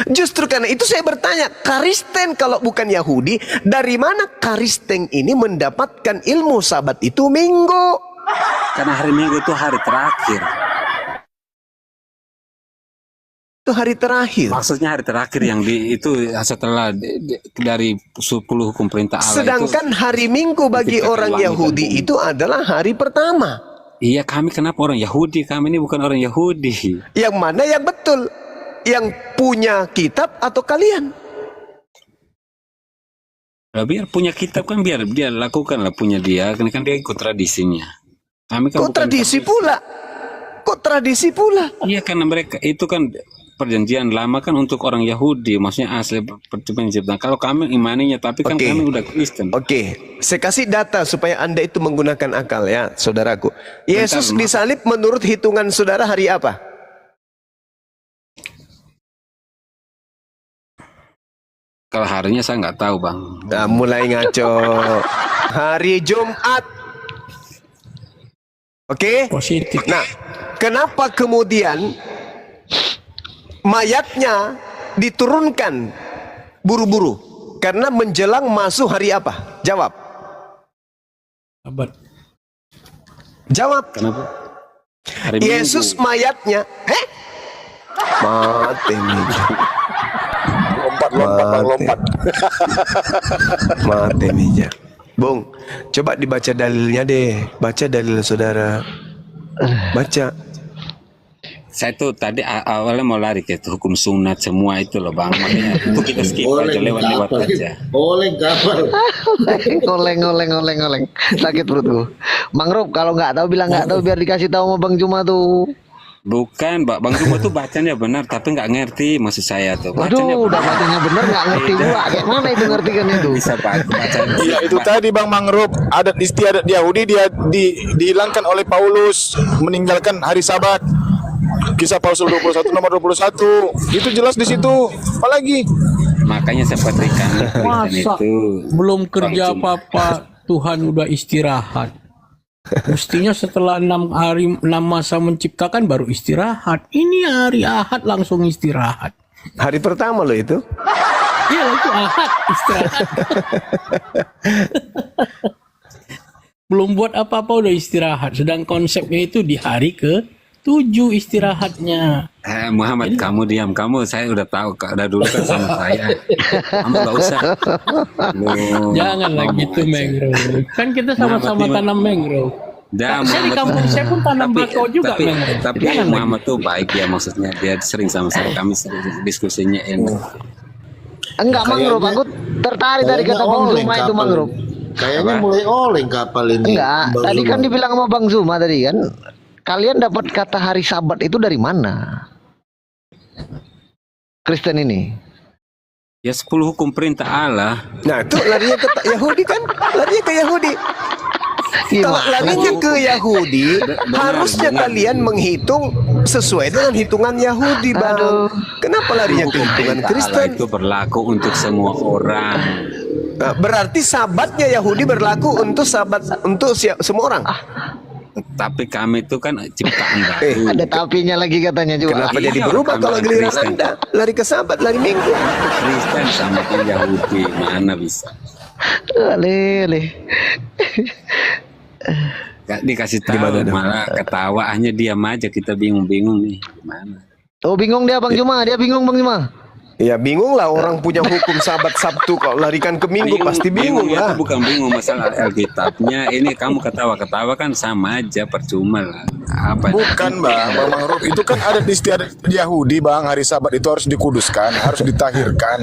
Justru karena itu saya bertanya, Kristen kalau bukan Yahudi, dari mana Kristen ini mendapatkan ilmu Sabat itu Minggu? Karena hari Minggu itu hari terakhir. Itu hari terakhir. Maksudnya hari terakhir yang itu setelah dari 10 hukum perintah Allah. Sedangkan itu, hari Minggu bagi diciptakan orang langit dan Yahudi bumi. itu adalah hari pertama. Iya, kami kenapa orang Yahudi? Kami ini bukan orang Yahudi. Yang mana yang betul? Yang punya kitab atau kalian? Nah, biar punya kitab kan biar dia lakukan lah punya dia. Kan dia ikut tradisinya. Kami kan Kok bukan- tradisi pula? Kok tradisi pula? Iya, karena mereka itu kan perjanjian lama kan untuk orang Yahudi, maksudnya asli penciptaan. Kalau kami imaninya, tapi kan Oke. kami udah Kristen. Oke, saya kasih data supaya Anda itu menggunakan akal ya, saudaraku. Yesus Bentar, disalib menurut hitungan saudara hari apa? Kalau harinya saya nggak tahu Bang. Nah, mulai ngaco. Hari Jumat. Oke? Positif. Nah, kenapa kemudian mayatnya diturunkan buru-buru? Karena menjelang masuk hari apa? Jawab. Sabat. Jawab. Kenapa? Hari Yesus Minggu. mayatnya. Mati nih. Lompat Bang, lompat. Mati meja. Bung, coba dibaca dalilnya deh. Baca dalil saudara. Baca. Saya tuh tadi awalnya mau lari ke hukum sunat semua itu loh Bang. Makanya itu kita skip aja lewat aja. Oleh kapal. Oleng. Sakit perutku. Bang Rob, kalau nggak tahu bilang nggak tahu biar dikasih tahu sama Bang Juma tuh. Bukan, Bang Juma tuh bacanya benar tapi nggak ngerti maksud saya tuh. Bacanya Waduh, udah bacanya bener nggak ngerti pula. Kayak mana itu ngerti kan itu? bisa baca. Iya itu tadi Bang Mangrub, adat istiadat Yahudi dia dihilangkan oleh Paulus meninggalkan hari Sabat. Kisah Paulus 21 nomor 21 itu jelas di situ. Apalagi Makanya seperti kami Kristen Masa itu belum kerja Bang Juma. apa-apa, Tuhan udah istirahat. Mestinya setelah 6 hari 6 masa menciptakan baru istirahat. Ini hari Ahad langsung istirahat. Hari pertama loh itu. Iya itu Ahad istirahat. Belum buat apa-apa udah istirahat. Sedang konsepnya itu di hari ke-7 istirahatnya. Muhammad, kamu diam. Saya udah tahu, udah dulu kan sama saya. Kamu gak usah. Janganlah gitu mangrove. Kan kita sama-sama Muhammad, tanam mangrove. Saya di kampung saya pun tanam bakau juga mangrove. Tapi Jangan Muhammad tuh baik ya, maksudnya dia sering sama saya, kami sering diskusinya enak. Enggak Mangrove, aku tertarik dari kata Bang oleng Zuma itu kapal Mangrove. ini. Kayaknya mulai oleng kapal ini. Enggak, Bang tadi Zuma. kan dibilang sama Bang Zuma tadi kan, kalian dapat kata hari Sabat itu dari mana? Kristen ini. Ya 10 hukum perintah Allah. Nah itu larinya ke Yahudi kan? Larinya ke Yahudi. Kalau Gimana? larinya ke Yahudi, Benar, harusnya benar. kalian menghitung sesuai dengan hitungan Yahudi, Bang. Aduh. Kenapa larinya ke hitungan Allah Kristen? itu berlaku untuk semua orang. Nah, berarti sabatnya Yahudi berlaku untuk semua orang. Tapi kami itu kan ciptaan baru. Ada tapinya lagi katanya juga. Kenapa Iya, jadi berubah orang kalau orang giliran Kristen. Anda lari ke sabat, lari Minggu? Kristen sama Yahudi, mana bisa? Lele. Gak dikasih tahu, Gimana dong? malah ketawa, hanya diam aja, kita bingung-bingung nih. Gimana? Oh bingung dia Bang Juma, dia bingung Bang Juma. Ya bingung lah orang punya hukum sabat Sabtu kalau larikan ke Minggu pasti bingung ya, lah. itu bukan bingung masalah Alkitabnya. Ini kamu ketawa-ketawa kan sama aja, percuma lah. Apa? bukan Bang Mangrub, itu kan adat istiadat Yahudi Bang, hari Sabat itu harus dikuduskan, harus ditahirkan.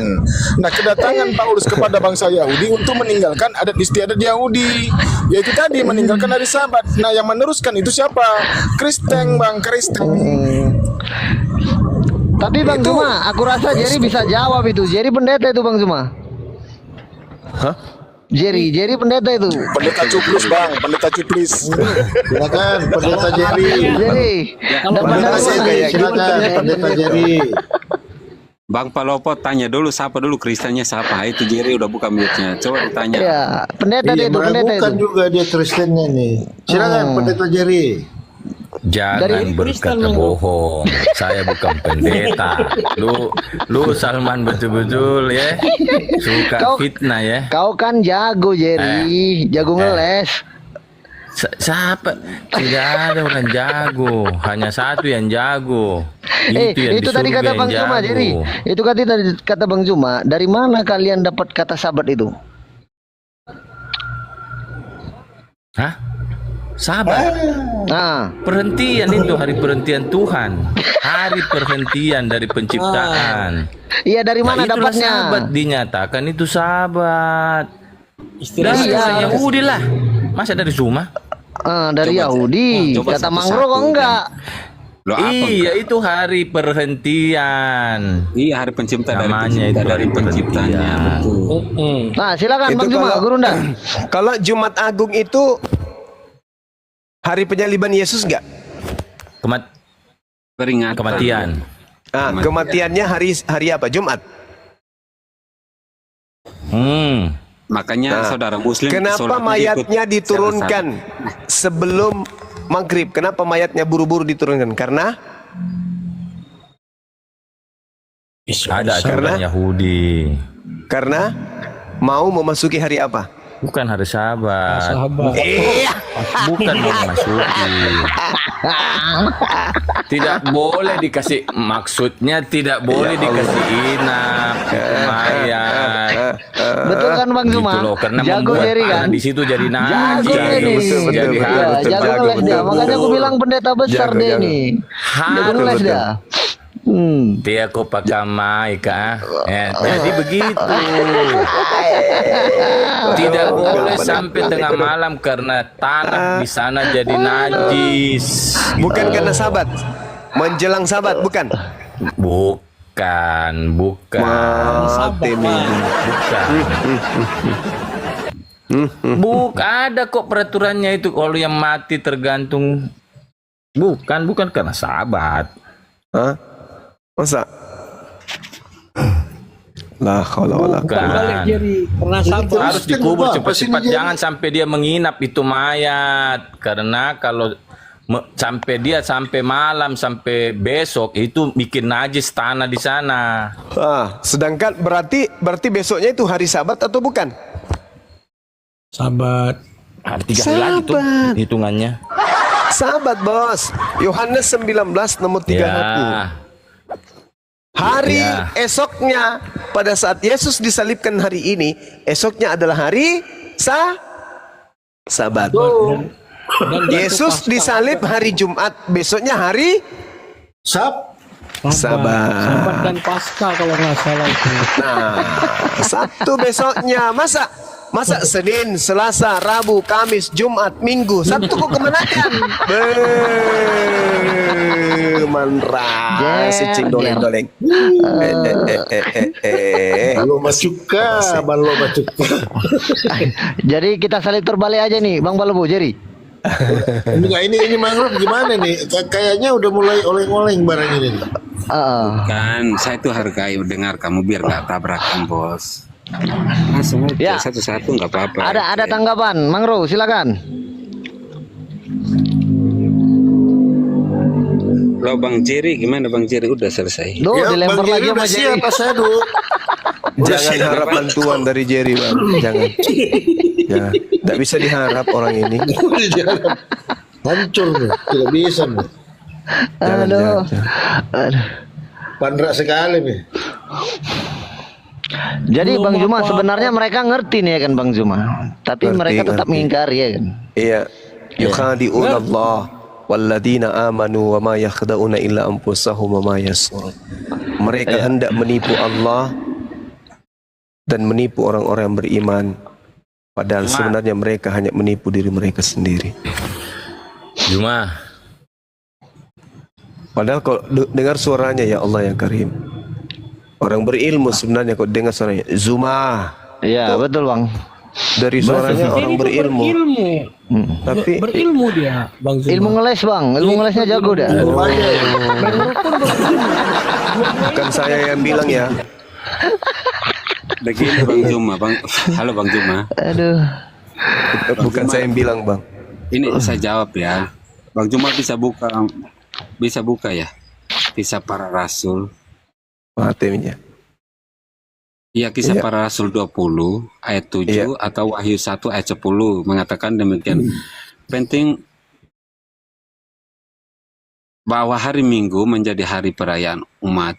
Nah kedatangan Paulus kepada bangsa Yahudi untuk meninggalkan adat istiadat Yahudi, yaitu tadi meninggalkan hari Sabat. Nah yang meneruskan itu siapa? Kristen Bang, Kristen. Tapi Bang Zuma, aku rasa Jerry bisa jawab itu. Jerry pendeta itu Bang Zuma. Hah? Jerry pendeta itu. Pendeta Cuplis bang, pendeta Cuplis. Silakan pendeta Jerry. Jerry. Pendeta Jerry, silakan pendeta Jerry. Bang Palopo tanya dulu siapa dulu Kristennya siapa. Itu Jerry udah buka mute-nya. Coba ditanya. Ya, pendeta Iya, dia itu, pendeta meragukan itu. juga dia Kristennya nih. Silakan pendeta Jerry. Jangan Dari berkata bohong. Saya bukan pendeta. Lu Salman betul-betul ya suka fitnah ya. Kau kan jago Jerry, jago ngeles. Siapa? Tidak ada orang jago. Hanya satu yang jago. Yang Itu di tadi surga kata yang Bang Zuma jago. Jerry. Itu tadi kata Bang Zuma. Dari mana kalian dapat kata sabat itu? Hah? Sabat. Nah, Perhentian itu hari perhentian Tuhan. Hari perhentian dari penciptaan. iya dari mana Nah, itulah dapatnya? sahabat dinyatakan itu sahabat. Istilah Dari Iya. Yahudi lah. Masa dari Zuma? Dari Yahudi. coba Kata satu-satu, Mangro kok enggak? Lo apa? Iya, itu hari perhentian. Iya, hari pencipta dari Namanya pencipta itu dari hari penciptanya. perhentian. Betul. Nah, silakan Itu Bang Zuma, kalau- Gurunda. Kalau Jumat Agung itu hari penyaliban Yesus enggak? Peringatan. Kematian. Ah, kematiannya hari apa? Jumat. Makanya saudara Muslim Kenapa sholatnya ikut mayatnya secara diturunkan sebelum maghrib? Kenapa mayatnya buru-buru diturunkan? Karena Ada ajaran Yahudi. karena mau memasuki hari apa? Bukan hari Sabat. sahabat. Bukan memasuki. Tidak boleh dikasih, maksudnya tidak boleh dikasih inap mayat. Betul kan Bang Zuma? Gitu loh, karena Jago membuat Jerry kan? tanah di situ jadi Jago najis. dia nih. Jadi Iya, harus jago ngeles dia. Makanya aku bilang pendeta besar Jago, dia jago. nih. Jago harus. ngeles dia. Dia kok pakai maika. Jadi begitu. Tidak boleh sampai tengah malam karena tanah di sana jadi najis. Bukan karena Sabat. Menjelang Sabat, bukan. Bukan. Mati nih. Bukan ada kok peraturannya itu kalau yang mati tergantung. Bukan karena Sabat. Hah? Masa? La haula wala Balik quwwata. Jerry, pernah sabar. Harus dikubur Apa sih cepat-cepat, ini, jangan sampai dia menginap itu mayat. Karena kalau sampai malam sampai besok itu bikin najis tanah di sana. Sedangkan berarti besoknya itu hari Sabat atau bukan? Sabat. Hari 3 hari lagi tuh Sabat. hitungannya. Sabat, Bos. Yohanes 19 nomor 31. Ya. Hari Ya. esoknya pada saat Yesus disalibkan hari ini, esoknya adalah hari Sabat. Dan Yesus disalib hari Jumat, besoknya hari Sabat. Sabat dan Pasca kalau nggak salah itu. Nah, Sabtu besoknya masa Senin, Selasa, Rabu, Kamis, Jumat, Minggu, Sabtu kok kemana kan? Manra si cing doleng-doleng. Balo macuka. Jadi kita salib terbalik aja nih, Bang Balobo, Jerry. Enggak, ini mangrove gimana nih? Kayaknya udah mulai oleng-oleng barang ini. Kan saya tuh hargai dengar kamu biar nggak tabrakan bos. Langsung Ya. aja satu-satu nggak apa-apa. Ada tanggapan, Mangro, silakan. Lo Bang Jerry gimana Bang Jerry udah selesai. Duh, dilempar Bang Jerry lagi sama udah Jerry. siap, Mas Edu. Jangan harap bantuan dari Jerry, Bang. Jangan. Jangan. Tidak bisa diharap orang ini. Udah jalan. Hancur nih, tidak bisa nih. Aduh. Pandra sekali nih. Jadi Belum Bang Zuma apa-apa. sebenarnya mereka ngerti nih ya kan Bang Zuma. Tapi Ngerti, mereka tetap ngerti. mengingkari ya kan. Iya. Yukhadi'una Allah walladzina amanu wa ma yakhda'una illa anfusahum wa ma yash'urun. Mereka hendak menipu Allah dan menipu orang-orang yang beriman. Padahal sebenarnya mereka hanya menipu diri mereka sendiri. Cuma Padahal kalau dengar suaranya ya Allah yang Karim. Orang berilmu sebenarnya kok dengar suaranya Zuma. Iya, betul Bang. Dari suaranya orang berilmu. Tapi berilmu dia, Bang Zuma. Ilmu ngeles Bang, ilmu ngelesnya jago dah. bukan saya yang bilang ya. Begini Bang Zuma, halo Bang Zuma. Aduh. Bukan saya yang bilang Bang. Ini saya jawab ya. Bang Zuma bisa buka ya. Kisah para Rasul. Matematiknya. Iya, Kisah Iya. para Rasul 20 ayat 7 atau Wahyu 1 ayat 10 mengatakan demikian. Penting bahwa hari Minggu menjadi hari perayaan umat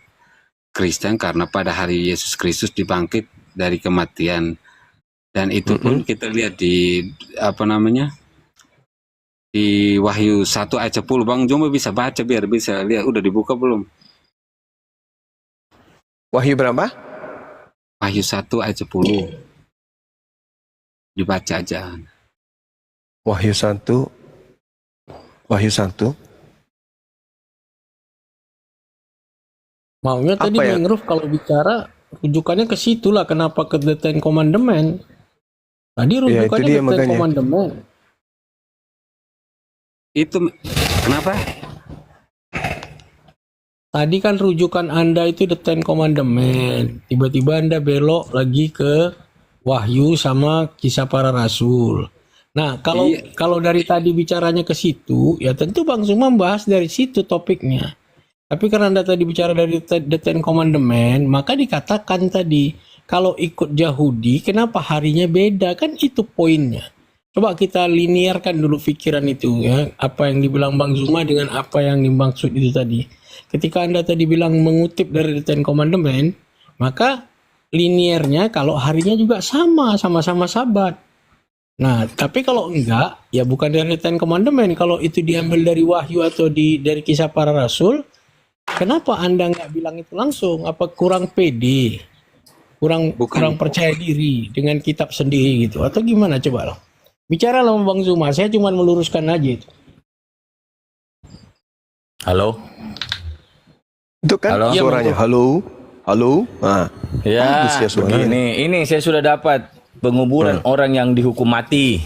Kristen karena pada hari Yesus Kristus dibangkit dari kematian. Dan itu pun kita lihat di di Wahyu 1 ayat 10. Bang Jumbo bisa baca biar bisa lihat. Udah dibuka belum? Wahyu berapa? Wahyu 1 ayat 10. Dibaca aja. Wahyu 1. Wahyu 1. Maunya tadi Apa ya? Mangrove kalau bicara rujukannya ke situ lah, kenapa ke The Ten Commandment. Tadi Ya, itu rujukannya dia ke Ten makanya. Commandment. Itu kenapa? Tadi kan rujukan Anda itu The Ten Commandment. Tiba-tiba Anda belok lagi ke Wahyu sama Kisah Para Rasul. Nah, kalau dari tadi bicaranya ke situ, ya tentu Bang Zuma membahas dari situ topiknya. Tapi karena Anda tadi bicara dari The Ten Commandment, maka dikatakan tadi, kalau ikut Yahudi, kenapa harinya beda? Kan itu poinnya. Coba kita linearkan dulu pikiran itu ya. Apa yang dibilang Bang Zuma dengan apa yang dimaksud itu tadi. Ketika Anda tadi bilang mengutip dari The Ten Commandment, maka linearnya kalau harinya juga sama-sama Sabat. Nah, tapi kalau enggak, ya bukan dari The Ten Commandment. Kalau itu diambil dari Wahyu atau dari Kisah Para Rasul, kenapa Anda nggak bilang itu langsung? Apa kurang pede? Kurang percaya diri dengan kitab sendiri gitu? Atau gimana coba lah? Bicara sama Bang Zuma, saya cuma meluruskan aja itu. Halo. Itu kan Halo? suaranya. Halo. Halo. Nah, Ya, bagus ya suaranya. begini. Ini saya sudah dapat penguburan orang yang dihukum mati.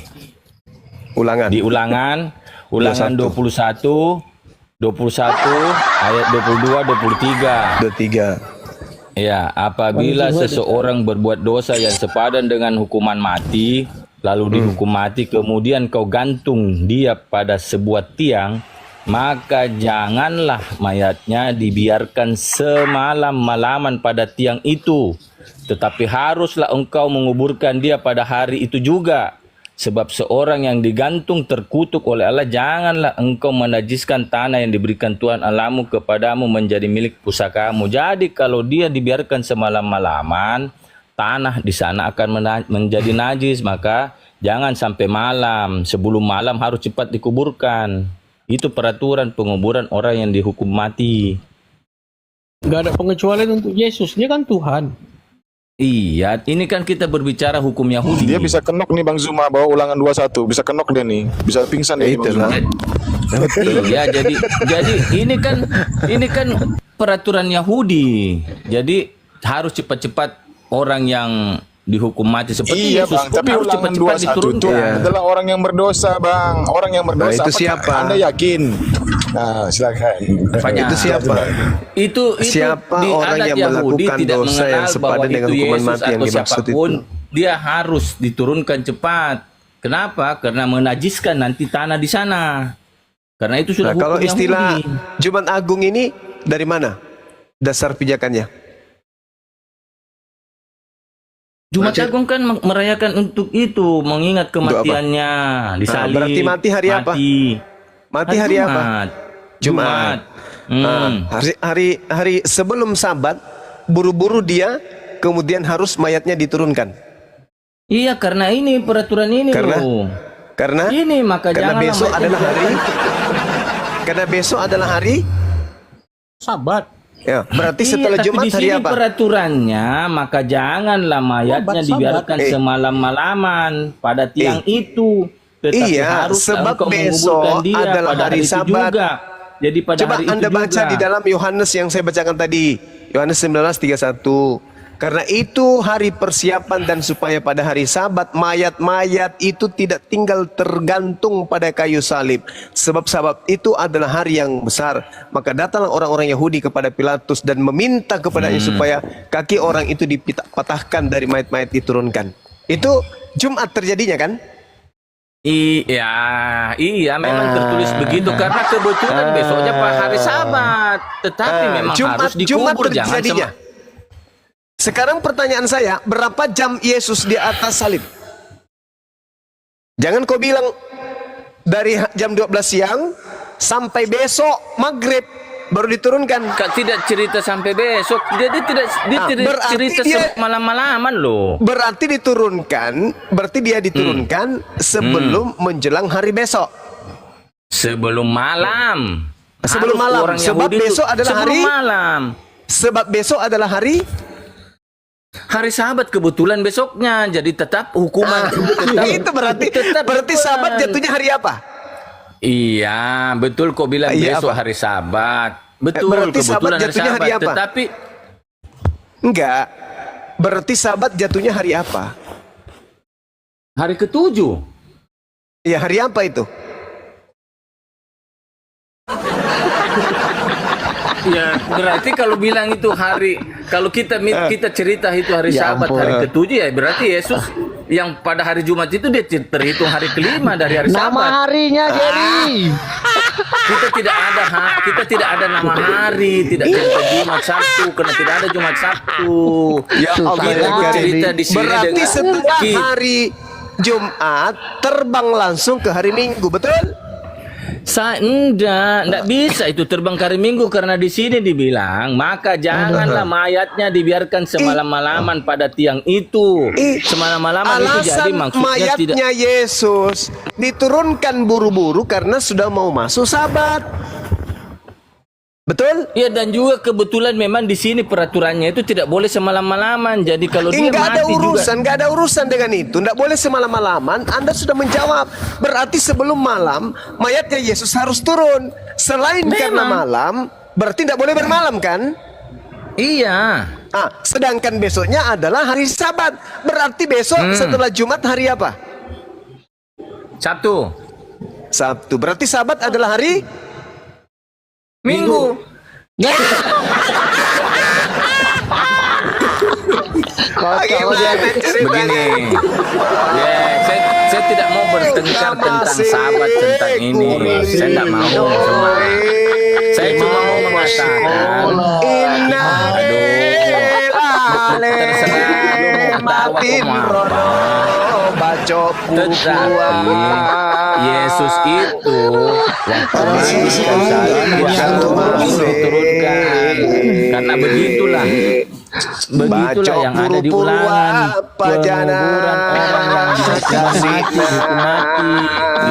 Ulangan. Di ulangan 21 ayat 22 23. 23. Ya, apabila seseorang berbuat dosa yang sepadan dengan hukuman mati, lalu dihukum mati, kemudian kau gantung dia pada sebuah tiang, maka janganlah mayatnya dibiarkan semalam-malaman pada tiang itu, tetapi haruslah engkau menguburkan dia pada hari itu juga. Sebab seorang yang digantung terkutuk oleh Allah, janganlah engkau menajiskan tanah yang diberikan Tuhan Allahmu kepadamu menjadi milik pusakamu. Jadi kalau dia dibiarkan semalam-malaman, tanah di sana akan menjadi najis, maka jangan sampai malam. Sebelum malam harus cepat dikuburkan. Itu peraturan penguburan orang yang dihukum mati. Nggak ada pengecualian untuk Yesus, dia kan Tuhan. Iya, ini kan kita berbicara hukum Yahudi. Dia bisa kenok nih Bang Zuma bawa ulangan 21, bisa kenok dia nih, bisa pingsan dia nih Bang Zuma. Iya, jadi ini kan peraturan Yahudi. Jadi harus cepat-cepat orang yang dihukum mati seperti Iya Yesus Bang, pun tapi harus ulangan cepat-cepat 21 itu diturunkan. adalah orang yang berdosa Bang, orang yang berdosa. Nah, itu Apakah siapa? Anda yakin? Nah, silakan. Banyak. Itu siapa? Itu Siapa di orang adat yang Yahudi melakukan tidak dosa mengenal yang sepadan bahwa dengan itu hukuman Yesus mati yang atau dimaksud siapapun, dia harus diturunkan cepat. Kenapa? Karena menajiskan nanti tanah di sana. Karena itu sudah Nah, kalau hukum istilah Yahudi. Jumat Agung ini dari mana? Dasar pijakannya? Jumat Agung kan merayakan untuk itu, mengingat kematiannya, disalib. berarti mati hari apa? Mati hari apa? Jumat. Nah, hari sebelum Sabat, buru-buru dia, kemudian harus mayatnya diturunkan. Iya, karena ini peraturan ini loh. Karena Ini maka karena janganlah besok mayatnya adalah hari dibiarkan. karena besok adalah hari Sabat. ya, berarti Iya, setelah tapi Jumat di hari sini apa? peraturannya, maka janganlah mayatnya Sabat. dibiarkan semalam-malaman pada tiang itu. Tetapi Iya, harus sebab engkau besok menguburkan dia adalah pada hari itu Sabat. juga. Jadi pada Coba hari itu Anda baca juga. di dalam Yohanes yang saya bacakan tadi. Yohanes 19:31. Karena itu hari persiapan dan supaya pada hari Sabat mayat-mayat itu tidak tinggal tergantung pada kayu salib. Sebab Sabat itu adalah hari yang besar. Maka datanglah orang-orang Yahudi kepada Pilatus dan meminta kepadanya supaya kaki orang itu dipatahkan dari mayat-mayat diturunkan. Itu Jumat terjadinya kan? Iya, memang tertulis begitu karena kebetulan besoknya Pak hari Sabat. Tetapi memang harus dikubur, jangan terjadinya. Sekarang pertanyaan saya, berapa jam Yesus di atas salib? Jangan kau bilang dari jam 12 siang sampai besok maghrib baru diturunkan. Tidak cerita sampai besok. Jadi dia tidak cerita malam-malaman loh. Berarti dia diturunkan sebelum menjelang hari besok. Sebelum malam. Sebelum malam. Orang Sebab Yahudi besok adalah sebelum malam. Sebab besok adalah hari Sabat kebetulan besoknya. Jadi tetap hukuman. itu berarti Sabat jatuhnya hari apa? Iya, betul kok bilang besok apa? hari Sabat. Betul, berarti kebetulan Sabat jatuhnya hari apa? Tetapi enggak. Berarti Sabat jatuhnya hari apa? hari ke-7. Ya, hari apa itu? Ya, berarti kalau bilang itu hari, kalau kita cerita itu hari Ya Sabat, ampun. hari ke-7 ya berarti Yesus yang pada hari Jumat itu dia terhitung hari kelima dari hari Nama Sabat. harinya jadi. Kita tidak ada nama hari, tidak cerita Jumat Sabtu karena tidak ada Jumat Sabtu. Ya Allah, Kita ya bercerita di sini berarti dengan setelah hari Jumat terbang langsung ke hari Minggu, betul? Enggak bisa itu terbang ke hari Minggu karena di sini dibilang maka janganlah mayatnya dibiarkan semalam-malaman pada tiang itu. Semalam-malaman itu jadi Alasan maksudnya tidak. mayatnya Yesus diturunkan buru-buru karena sudah mau masuk Sabat. Betul? Ya, dan juga kebetulan memang di sini peraturannya itu tidak boleh semalam-malaman. Jadi kalau dia mati Enggak ada urusan dengan itu. Enggak boleh semalam-malaman. Anda sudah menjawab. Berarti sebelum malam mayatnya Yesus harus turun. Selain karena malam, berarti enggak boleh bermalam kan? Iya. Sedangkan besoknya adalah hari Sabat. Berarti besok setelah Jumat hari apa? Sabtu. Berarti Sabat adalah hari Minggu. Kocok dia. Begini. Ya, saya tidak mau bertengkar tentang Sabat tentang ini. Saya tidak mau semua. Saya cuma mau mengatakan. Tetapi Yesus itu diturunkan karena begitulah yang ada di Ulangan, penguburan orang yang mati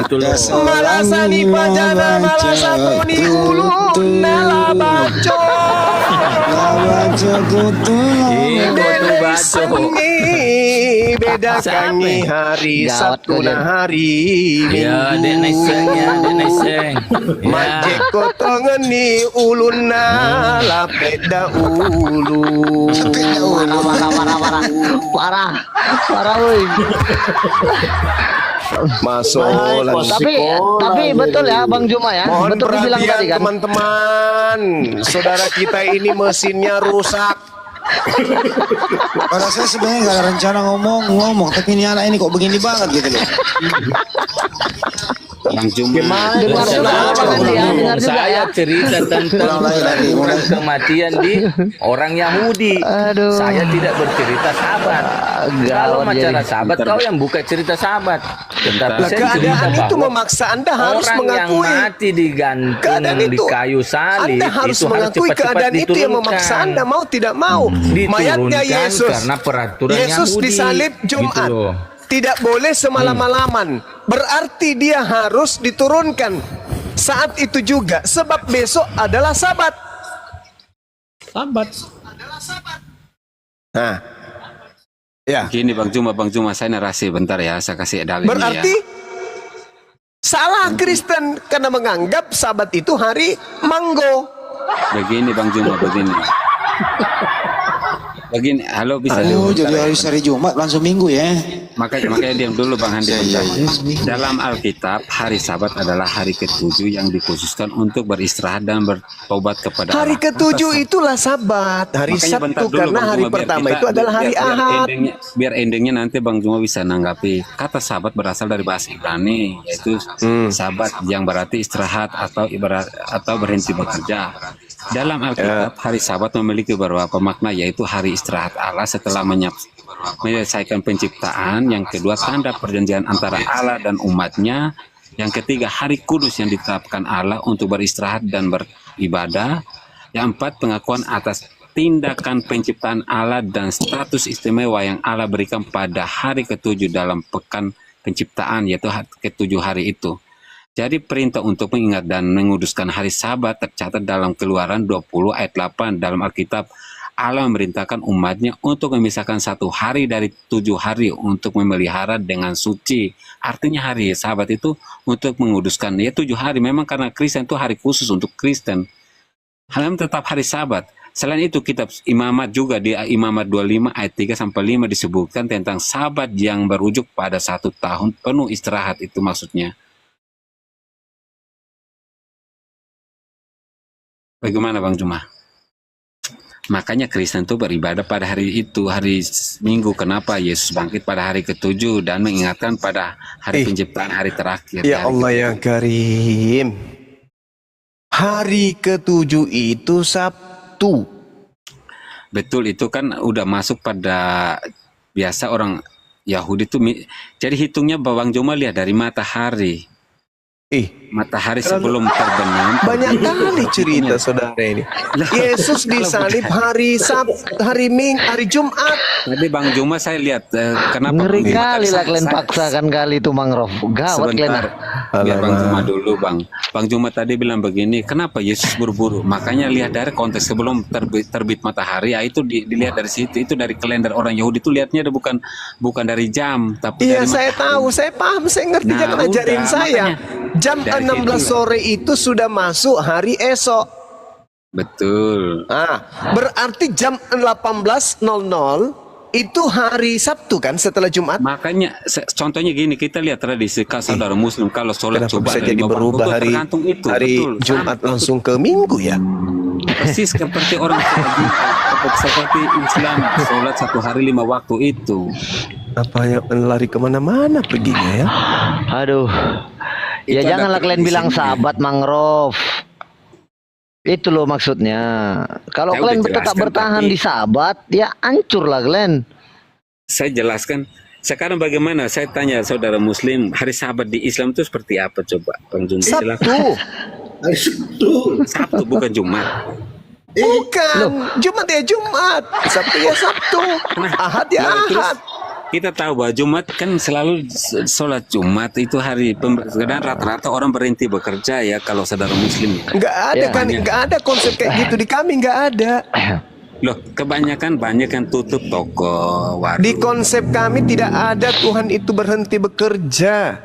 gitu loh. Malasani pajana malasakoni ulun nalabaco. Beda kangi hari Sabtu na hari Ya, dek naiseng. Majek kotongeni ulun na lapeda ulu. Parah woi. Masuk Tapi betul ya Bang Juma ya. Mohon Betul dibilang perhatian tadi kan. teman-teman. Saudara kita ini mesinnya rusak. Pada saya sebenarnya nggak ada rencana ngomong, tapi ini anak ini kok begini banget gitu loh. Bang Juma. Dengar juga ya, dengar juga Saya ya. cerita tentang orang kematian di orang Yahudi. Aduh. Saya tidak bercerita Sabat. Kalau Gawat masalah jadi. Sabat, kau yang buka cerita Sabat. Tetapi Nah, saya cerita keadaan itu bahwa memaksa Anda harus orang yang mengakui. mati digantung Keadaan di itu. kayu salib Anda harus itu mengakui cepat-cepat keadaan itu yang diturunkan. memaksa Anda mau tidak mau. Mayatnya Diturunkan Yesus. karena peraturan Yesus Yahudi. disalib Jumat. Gitu loh. Tidak boleh semalam-malaman. Berarti dia harus diturunkan saat itu juga. Sebab besok adalah Sabat. Sabat. Nah, ya. Gini Bang Juma, saya narasi bentar ya, saya kasih dalilnya Berarti ya. Salah Kristen karena menganggap Sabat itu hari Manggo. Begini Bang Juma, begini. Begini, halo bisa Oh, diulang? jadi hari Jumat langsung Minggu ya. Makanya diam dulu Bang Handi. Dalam Alkitab, hari Sabat adalah hari ke-7 yang dikhususkan untuk beristirahat dan bertobat kepada Hari Allah. ke-7 itulah Sabat, hari Makanya bentar Sabtu dulu, karena Bang hari Juma, biar pertama kita- itu adalah hari Ahad. biar endingnya nanti Bang Juma bisa nanggapi. Kata Sabat berasal dari bahasa Ibrani, yaitu Sabat yang berarti istirahat atau berhenti bekerja. Dalam Alkitab, hari Sabat memiliki beberapa makna, yaitu hari istirahat Allah setelah menyelesaikan penciptaan. Yang kedua, tanda perjanjian antara Allah dan umatnya. Yang ketiga, hari kudus yang ditetapkan Allah untuk beristirahat dan beribadah. Yang empat, pengakuan atas tindakan penciptaan Allah dan status istimewa yang Allah berikan pada hari ke-7 dalam pekan penciptaan, yaitu ke-7 hari itu. Jadi perintah untuk mengingat dan menguduskan hari Sabat tercatat dalam Keluaran 20 ayat 8 dalam Alkitab. Allah memerintahkan umatnya untuk memisahkan satu hari dari 7 hari untuk memelihara dengan suci. Artinya hari Sabat itu untuk menguduskan. Ya 7 hari memang karena Kristen itu hari khusus untuk Kristen. Hal tetap hari Sabat. Selain itu kitab Imamat juga di Imamat 25 ayat 3-5 disebutkan tentang Sabat yang berujuk pada 1 tahun penuh istirahat, itu maksudnya. Bagaimana Bang Juma? Makanya Kristen itu beribadah pada hari itu, hari Minggu. Kenapa? Yesus bangkit pada hari ke-7 dan mengingatkan pada hari penciptaan, hari terakhir. Ya Allah ya Karim. Hari ke-7 itu Sabtu. Betul, itu kan udah masuk pada biasa orang Yahudi itu. Jadi hitungnya Bang Juma lihat dari matahari. Matahari sebelum terbenam. Banyak kali cerita saudara ini. Yesus disalib hari hari Jumat. Tadi Bang Juma saya lihat kenapa Ngeri kali lah kalian saya- paksakan kali itu Mangrove. Gawat kalian. Sebentar, biar Bang Juma dulu Bang. Bang Juma tadi bilang begini, kenapa Yesus buru-buru? Makanya lihat dari konteks sebelum terbit matahari, ya itu dilihat dari situ. Itu dari kalender orang Yahudi itu lihatnya bukan dari jam, tapi Iya dari saya tahu, saya paham, saya ngerti. Nah, Jangan ajarin udah, saya. makanya Jam dari 16 situ. sore itu sudah masuk hari esok. Betul. Berarti jam 18.00 itu hari Sabtu kan setelah Jumat. Makanya contohnya gini, kita lihat tradisi saudara Muslim kalau sholat Kenapa coba bisa dari jadi babak berubah itu hari tergantung itu, hari betul. Jumat langsung ke Minggu ya? Persis seperti orang seperti Islam sholat 1 hari 5 waktu itu. Apa yang lari kemana-mana perginya ya? Aduh. Ya Itu ada janganlah kalian bilang tradisinya. sahabat Mangrove. Itu loh maksudnya. Kalau Saya kalian udah tetap jelaskan, bertahan tapi- di sahabat, ya hancur lah kalian. Saya jelaskan. Sekarang bagaimana? Saya tanya saudara Muslim, hari Sabat di Islam itu seperti apa coba, Bang Jumbi? Sabtu. Sabtu bukan Jumat. Bukan. Jumat ya Jumat. Sabtu ya Sabtu. Ahad ya Nah, terus Ahad. kita tahu bahwa Jumat kan selalu sholat Jumat itu hari dan rata-rata orang berhenti bekerja ya kalau saudara Muslim. Nggak ada Ya. kan? Nggak ada konsep kayak gitu di kami, nggak ada. Loh, kebanyakan banyak yang tutup toko, warung. Di konsep kami tidak ada Tuhan itu berhenti bekerja.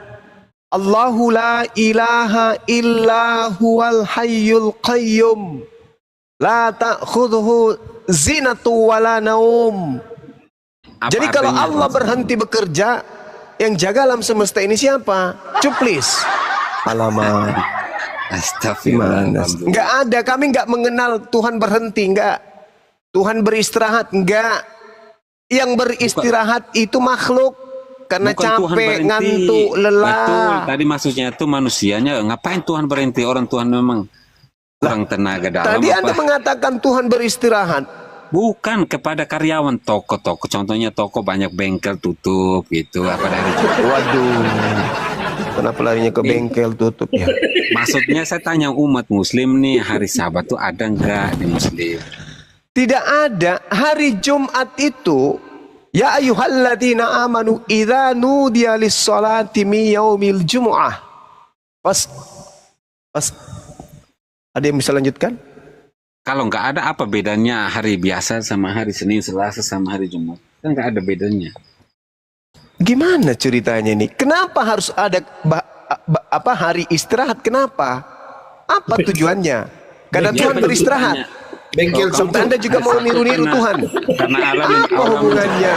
Allahu la ilaha illa huwal hayyul qayyum. La ta'khudhuhu zinatu wala naum. Apa Jadi kalau artinya? Allah berhenti bekerja, yang jaga alam semesta ini siapa? Cuplis. Alamak. Astagfirullah. Nggak ada, kami nggak mengenal Tuhan berhenti, nggak. Tuhan beristirahat, nggak. Yang beristirahat itu makhluk karena Bukan Tuhan capek, berhenti. ngantuk, Betul, lelah. tadi maksudnya itu manusianya. Ngapain Tuhan berhenti? Orang Tuhan memang kurang tenaga dalam. Tadi apa? Anda mengatakan Tuhan beristirahat. Bukan kepada karyawan toko-toko. Contohnya toko banyak bengkel tutup gitu. Apa dari Waduh. Kenapa larinya ke bengkel tutup ya? Maksudnya saya tanya umat Muslim nih, hari Sabat tuh ada nggak di Muslim? Tidak ada. Hari Jumat itu, ya ayyuhalladzina amanu idza nudiya lis-salati min yaumil jumu'ah. Pas ada yang bisa lanjutkan? Kalau nggak ada, apa bedanya hari biasa sama hari Senin, Selasa sama hari Jumat? Kan nggak ada bedanya. Gimana ceritanya ini? Kenapa harus ada hari istirahat. Kenapa? Apa tujuannya? Karena Tuhan beristirahat. Bengkel Sampai Anda juga mau niru-niru Tuhan. Karena alam Apa hubungannya?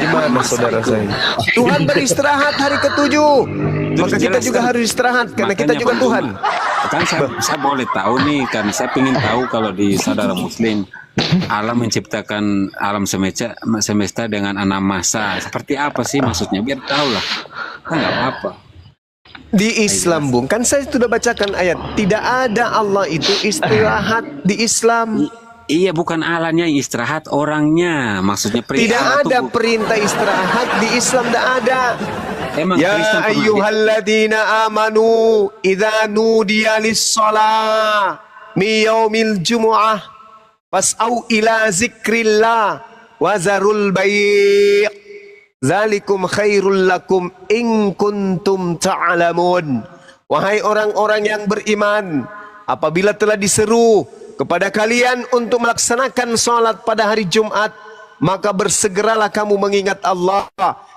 Gimana saudara saya? Tuhan beristirahat hari ketujuh. Maka kita juga harus istirahat karena kita juga Tuhan. Kan saya boleh tahu nih, kan saya ingin tahu kalau di saudara Muslim Allah menciptakan alam semesta dengan 6 masa. Seperti apa sih maksudnya? Biar tahu lah. Kan nggak apa-apa. Di Islam, Bung, kan saya sudah bacakan ayat. Tidak ada Allah itu istirahat di Islam. Iya, bukan Allahnya yang istirahat, orangnya. Maksudnya Tidak ada perintah istirahat di Islam, tidak ada. Emang Ya ayyuhalladzina amanu idza nudiya lis-shalah mi yaumil jumu'ah fas'au ila zikrillah wa zarul bai'. Zalikum khairul lakum in kuntum ta'lamun. Wahai orang-orang yang beriman, apabila telah diseru kepada kalian untuk melaksanakan salat pada hari Jumat, maka bersegeralah kamu mengingat Allah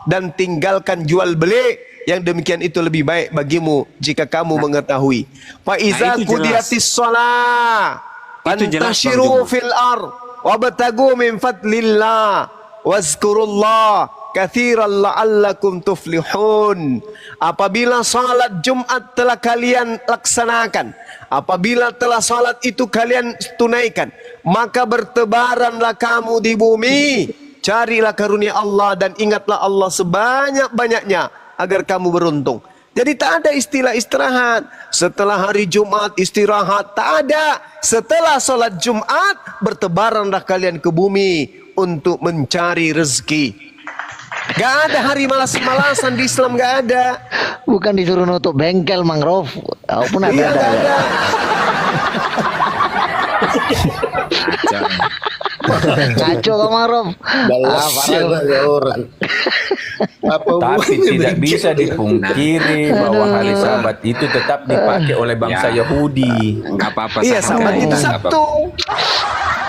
dan tinggalkan jual beli. Yang demikian itu lebih baik bagimu jika kamu mengetahui. Fa iza qudiyatis shalah fantashiru fil ard wabtagu min fadlillah wazkurullah katsiran la'allakum tuflihun. Apabila salat Jumat telah kalian laksanakan, apabila telah salat itu kalian tunaikan, maka bertebaranlah kamu di bumi, carilah karunia Allah dan ingatlah Allah sebanyak-banyaknya agar kamu beruntung. Jadi tak ada istilah istirahat. Setelah hari Jumat istirahat, tak ada. Setelah salat Jumat bertebaranlah kalian ke bumi untuk mencari rezeki. Gak ada hari malas-malasan di Islam, gak ada. Bukan disuruh nutup bengkel, mangrove. Walaupun ada. Iya, gak ada. Kacau kok mangrove. orang. Tapi tidak bisa dipungkiri bahwa hari Sabat itu tetap dipakai oleh bangsa Yahudi. Nggak apa-apa. Iya, Sabat itu Sabtu.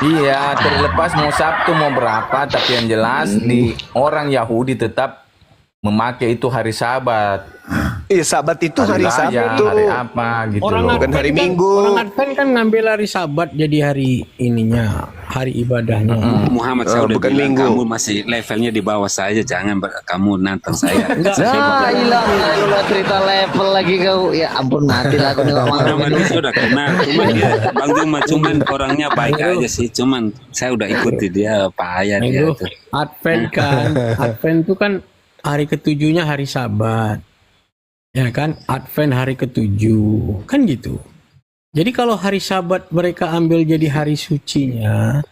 Iya, terlepas mau Sabtu mau berapa, tapi yang jelas di orang Yahudi tetap memakai itu hari Sabat. Iya, Sabat itu hari raya, Sabtu. hari apa gitu Orang loh. Bukan hari Advent Minggu. Orang Advent kan ngambil hari Sabat jadi hari ininya, hari ibadahnya. Muhammad, saya udah bukan bilang Minggu. kamu masih levelnya di bawah saya, jangan kamu nantang saya. Nah, hilang lu cerita level lagi kau. Ya ampun, mati lah aku nengok mangrove Muhammad ini. itu udah kenal, cuman dia, Bang Juma cuman orangnya baik aja sih, cuman saya udah ikuti dia payah dia Minggu tuh. Advent kan, Advent itu kan hari ketujuhnya hari Sabat. Ya kan, Advent hari ketujuh, kan gitu. Jadi kalau hari Sabat mereka ambil jadi hari sucinya,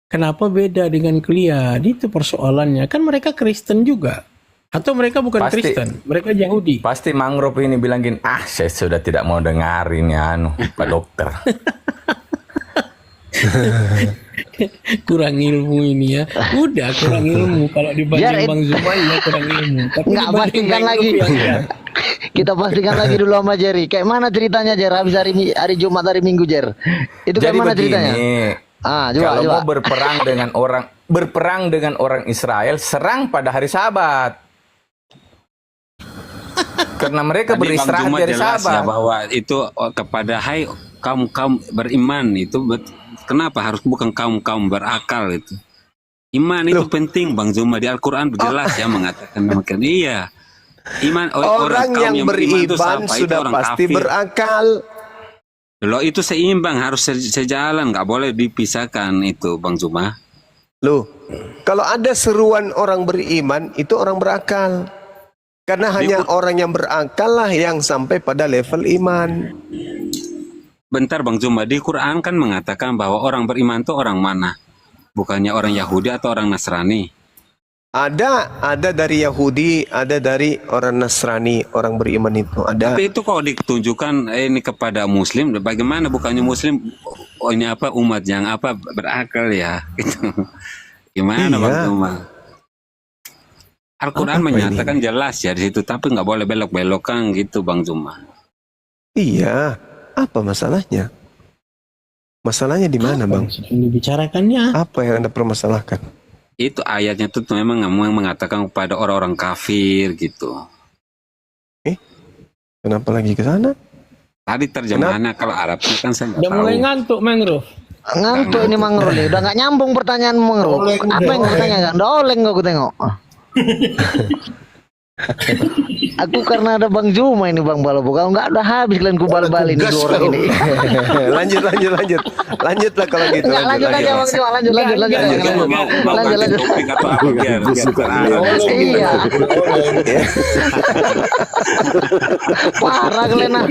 kenapa beda dengan kalian? Itu persoalannya. Kan mereka Kristen juga. Atau mereka bukan Pasti. Kristen, mereka Yahudi. Pasti mangrove ini bilang gini, saya sudah tidak mau dengarin ya Pak Dokter. Kurang ilmu ini ya. Udah kurang ilmu. Kalau dibanding Bang Zuma ya kurang ilmu. Tapi Nggak, dibanding pastikan Bang lagi. Zuma, ya. Kita pastikan lagi dulu sama Jerry. Kayak mana ceritanya Jer? Habis hari Jumat, hari Minggu Jer. Itu kayak Jadi mana begini, ceritanya? Coba, kalau coba. mau berperang dengan orang Israel, serang pada hari Sabat. Karena mereka Tadi Bang beristirahat Juma dari jelas Sabat. ya bahwa itu kepada hai kaum beriman itu kenapa harus bukan kaum berakal itu. Iman itu penting Bang Juma, di Al-Qur'an jelas ya mengatakan demikian. Iya. Iman Orang kaum yang beriman itu beriman siapa? Itu sudah orang pasti kafir. berakal. Loh itu seimbang, harus sejalan, nggak boleh dipisahkan itu Bang Juma. Loh, kalau ada seruan orang beriman, itu orang berakal. Karena hanya orang yang berakal lah yang sampai pada level iman. Bentar Bang Juma, di Quran kan mengatakan bahwa orang beriman itu orang mana? Bukannya orang Yahudi atau orang Nasrani? Ada dari Yahudi, ada dari orang Nasrani, orang beriman itu ada. Tapi itu kalau ditunjukkan ini kepada Muslim, bagaimana bukannya Muslim ini apa umat yang apa berakal ya? Gitu. Gimana Iya. Bang Juma? Al-Quran menyatakan jelas ya di situ, tapi nggak boleh belok-belokan gitu Bang Juma. Iya, apa masalahnya? Masalahnya di mana, Bang? Yang dibicarakannya. Apa yang Anda permasalahkan? Itu ayatnya tuh memang mengatakan kepada orang-orang kafir gitu. Kenapa lagi ke sana? Tadi terjemahannya kalau Arabnya kan saya nggak Udah mulai tahu. ngantuk, Mangrove. Ngantuk ini Mangrove nih. Udah nggak nyambung pertanyaan Mangrove. Apa yang kau tanyakan? Udah oleng kau tengok. Aku karena ada Bang Juma ini Bang Balobo. Kalau nggak udah habis kalian kubal-balin ini dua orang ini. Lanjutlah kalau gitu. Nggak, lanjut aja Bang Juma, lanjut. Mau ganti topik atau apa biar terarah. Iya. Parah kalian ah.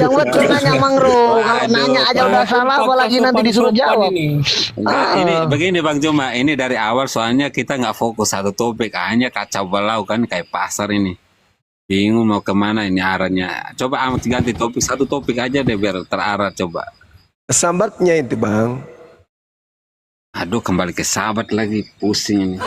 Yang betul nanya Mangrove. Kalau nanya aja udah salah, apalagi nanti disuruh jawab. Ini begini Bang Juma, ini dari awal soalnya kita nggak fokus satu topik, hanya kacau balau kan kayak pasar ini. Bingung mau kemana ini arahnya. Coba ganti topik, satu topik aja deh biar terarah coba. Sahabatnya itu Bang. Aduh kembali ke sahabat lagi, pusing ini.